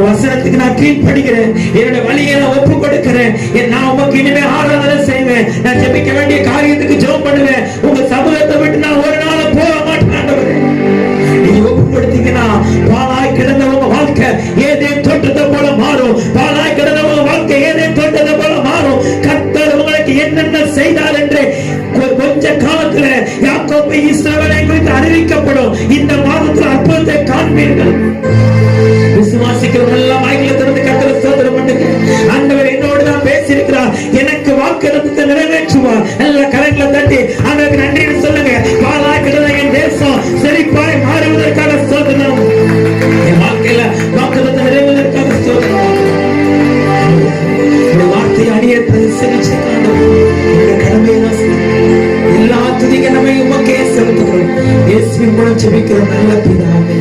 Speaker 2: வசனத்துக்கு நான் கீழ்ப்படுகிறேன், என்னோட வழியை நான் ஒப்பு கொடுக்கிறேன். நான் உமக்கு இனிமே ஆராதனை செய்வேன், நான் ஜெபிக்க வேண்டிய காரியத்துக்கு ஜெபம் பண்ணுவேன். உங்க சமூகத்தை விட்டு நான் ஒரு நாள் போக மாட்டேன். நீங்க ஒப்பு கொடுத்தீங்கன்னா பாலாய் கிடந்தவங்க வாழ்க்கை ஏதேன் தோட்டத்தை போல மாறும். பாலாய் கிடந்தவங்க வாழ்க்கை ஏதேன் தோட்டத்தை போல மாறும். கர்த்தர் உங்களுக்கு என்னென்ன செய்தார் என்று கொஞ்ச காலத்துல யாக்கோபை இஸ்ரவேலை குறித்து அறிவிக்கப்படும். இந்த மாதத்தில் அற்புதத்தை காண்பீர்கள். விசுவாசிக்கிறவங்க எல்லாம் வாய்களை திறந்து கர்த்தரை ஸ்தோத்திரம் பண்ணுங்க. ஆண்டவர் என்னோடு தான் பேசியிருக்கிறார், எனக்கு வாக்குத்தத்தத்தை நிறைவேற்றுவார். நல்ல கரங்களை தட்டி அவருக்கு நன்றின்னு சொல்லுங்க. பாலாய் கிடந்த என் தேசம் செழிப்பாய் மாறுவதற்காக ஸ்தோத்திரம். என் வாழ்க்கையில வாக்குத்தத்தம் நிறைவேறுவதற்காக ஸ்தோத்திரம். இந்த வார்த்தையை அடியேற்றது செவிச்சு காணும். என்னுடைய கடமையை நான் எல்லா துதிக்க நம்ம உமக்கே செலுத்துகிறோம். இயேசுவின் மூலம் ஜெபிக்கிறோம் நல்ல பிதாவே.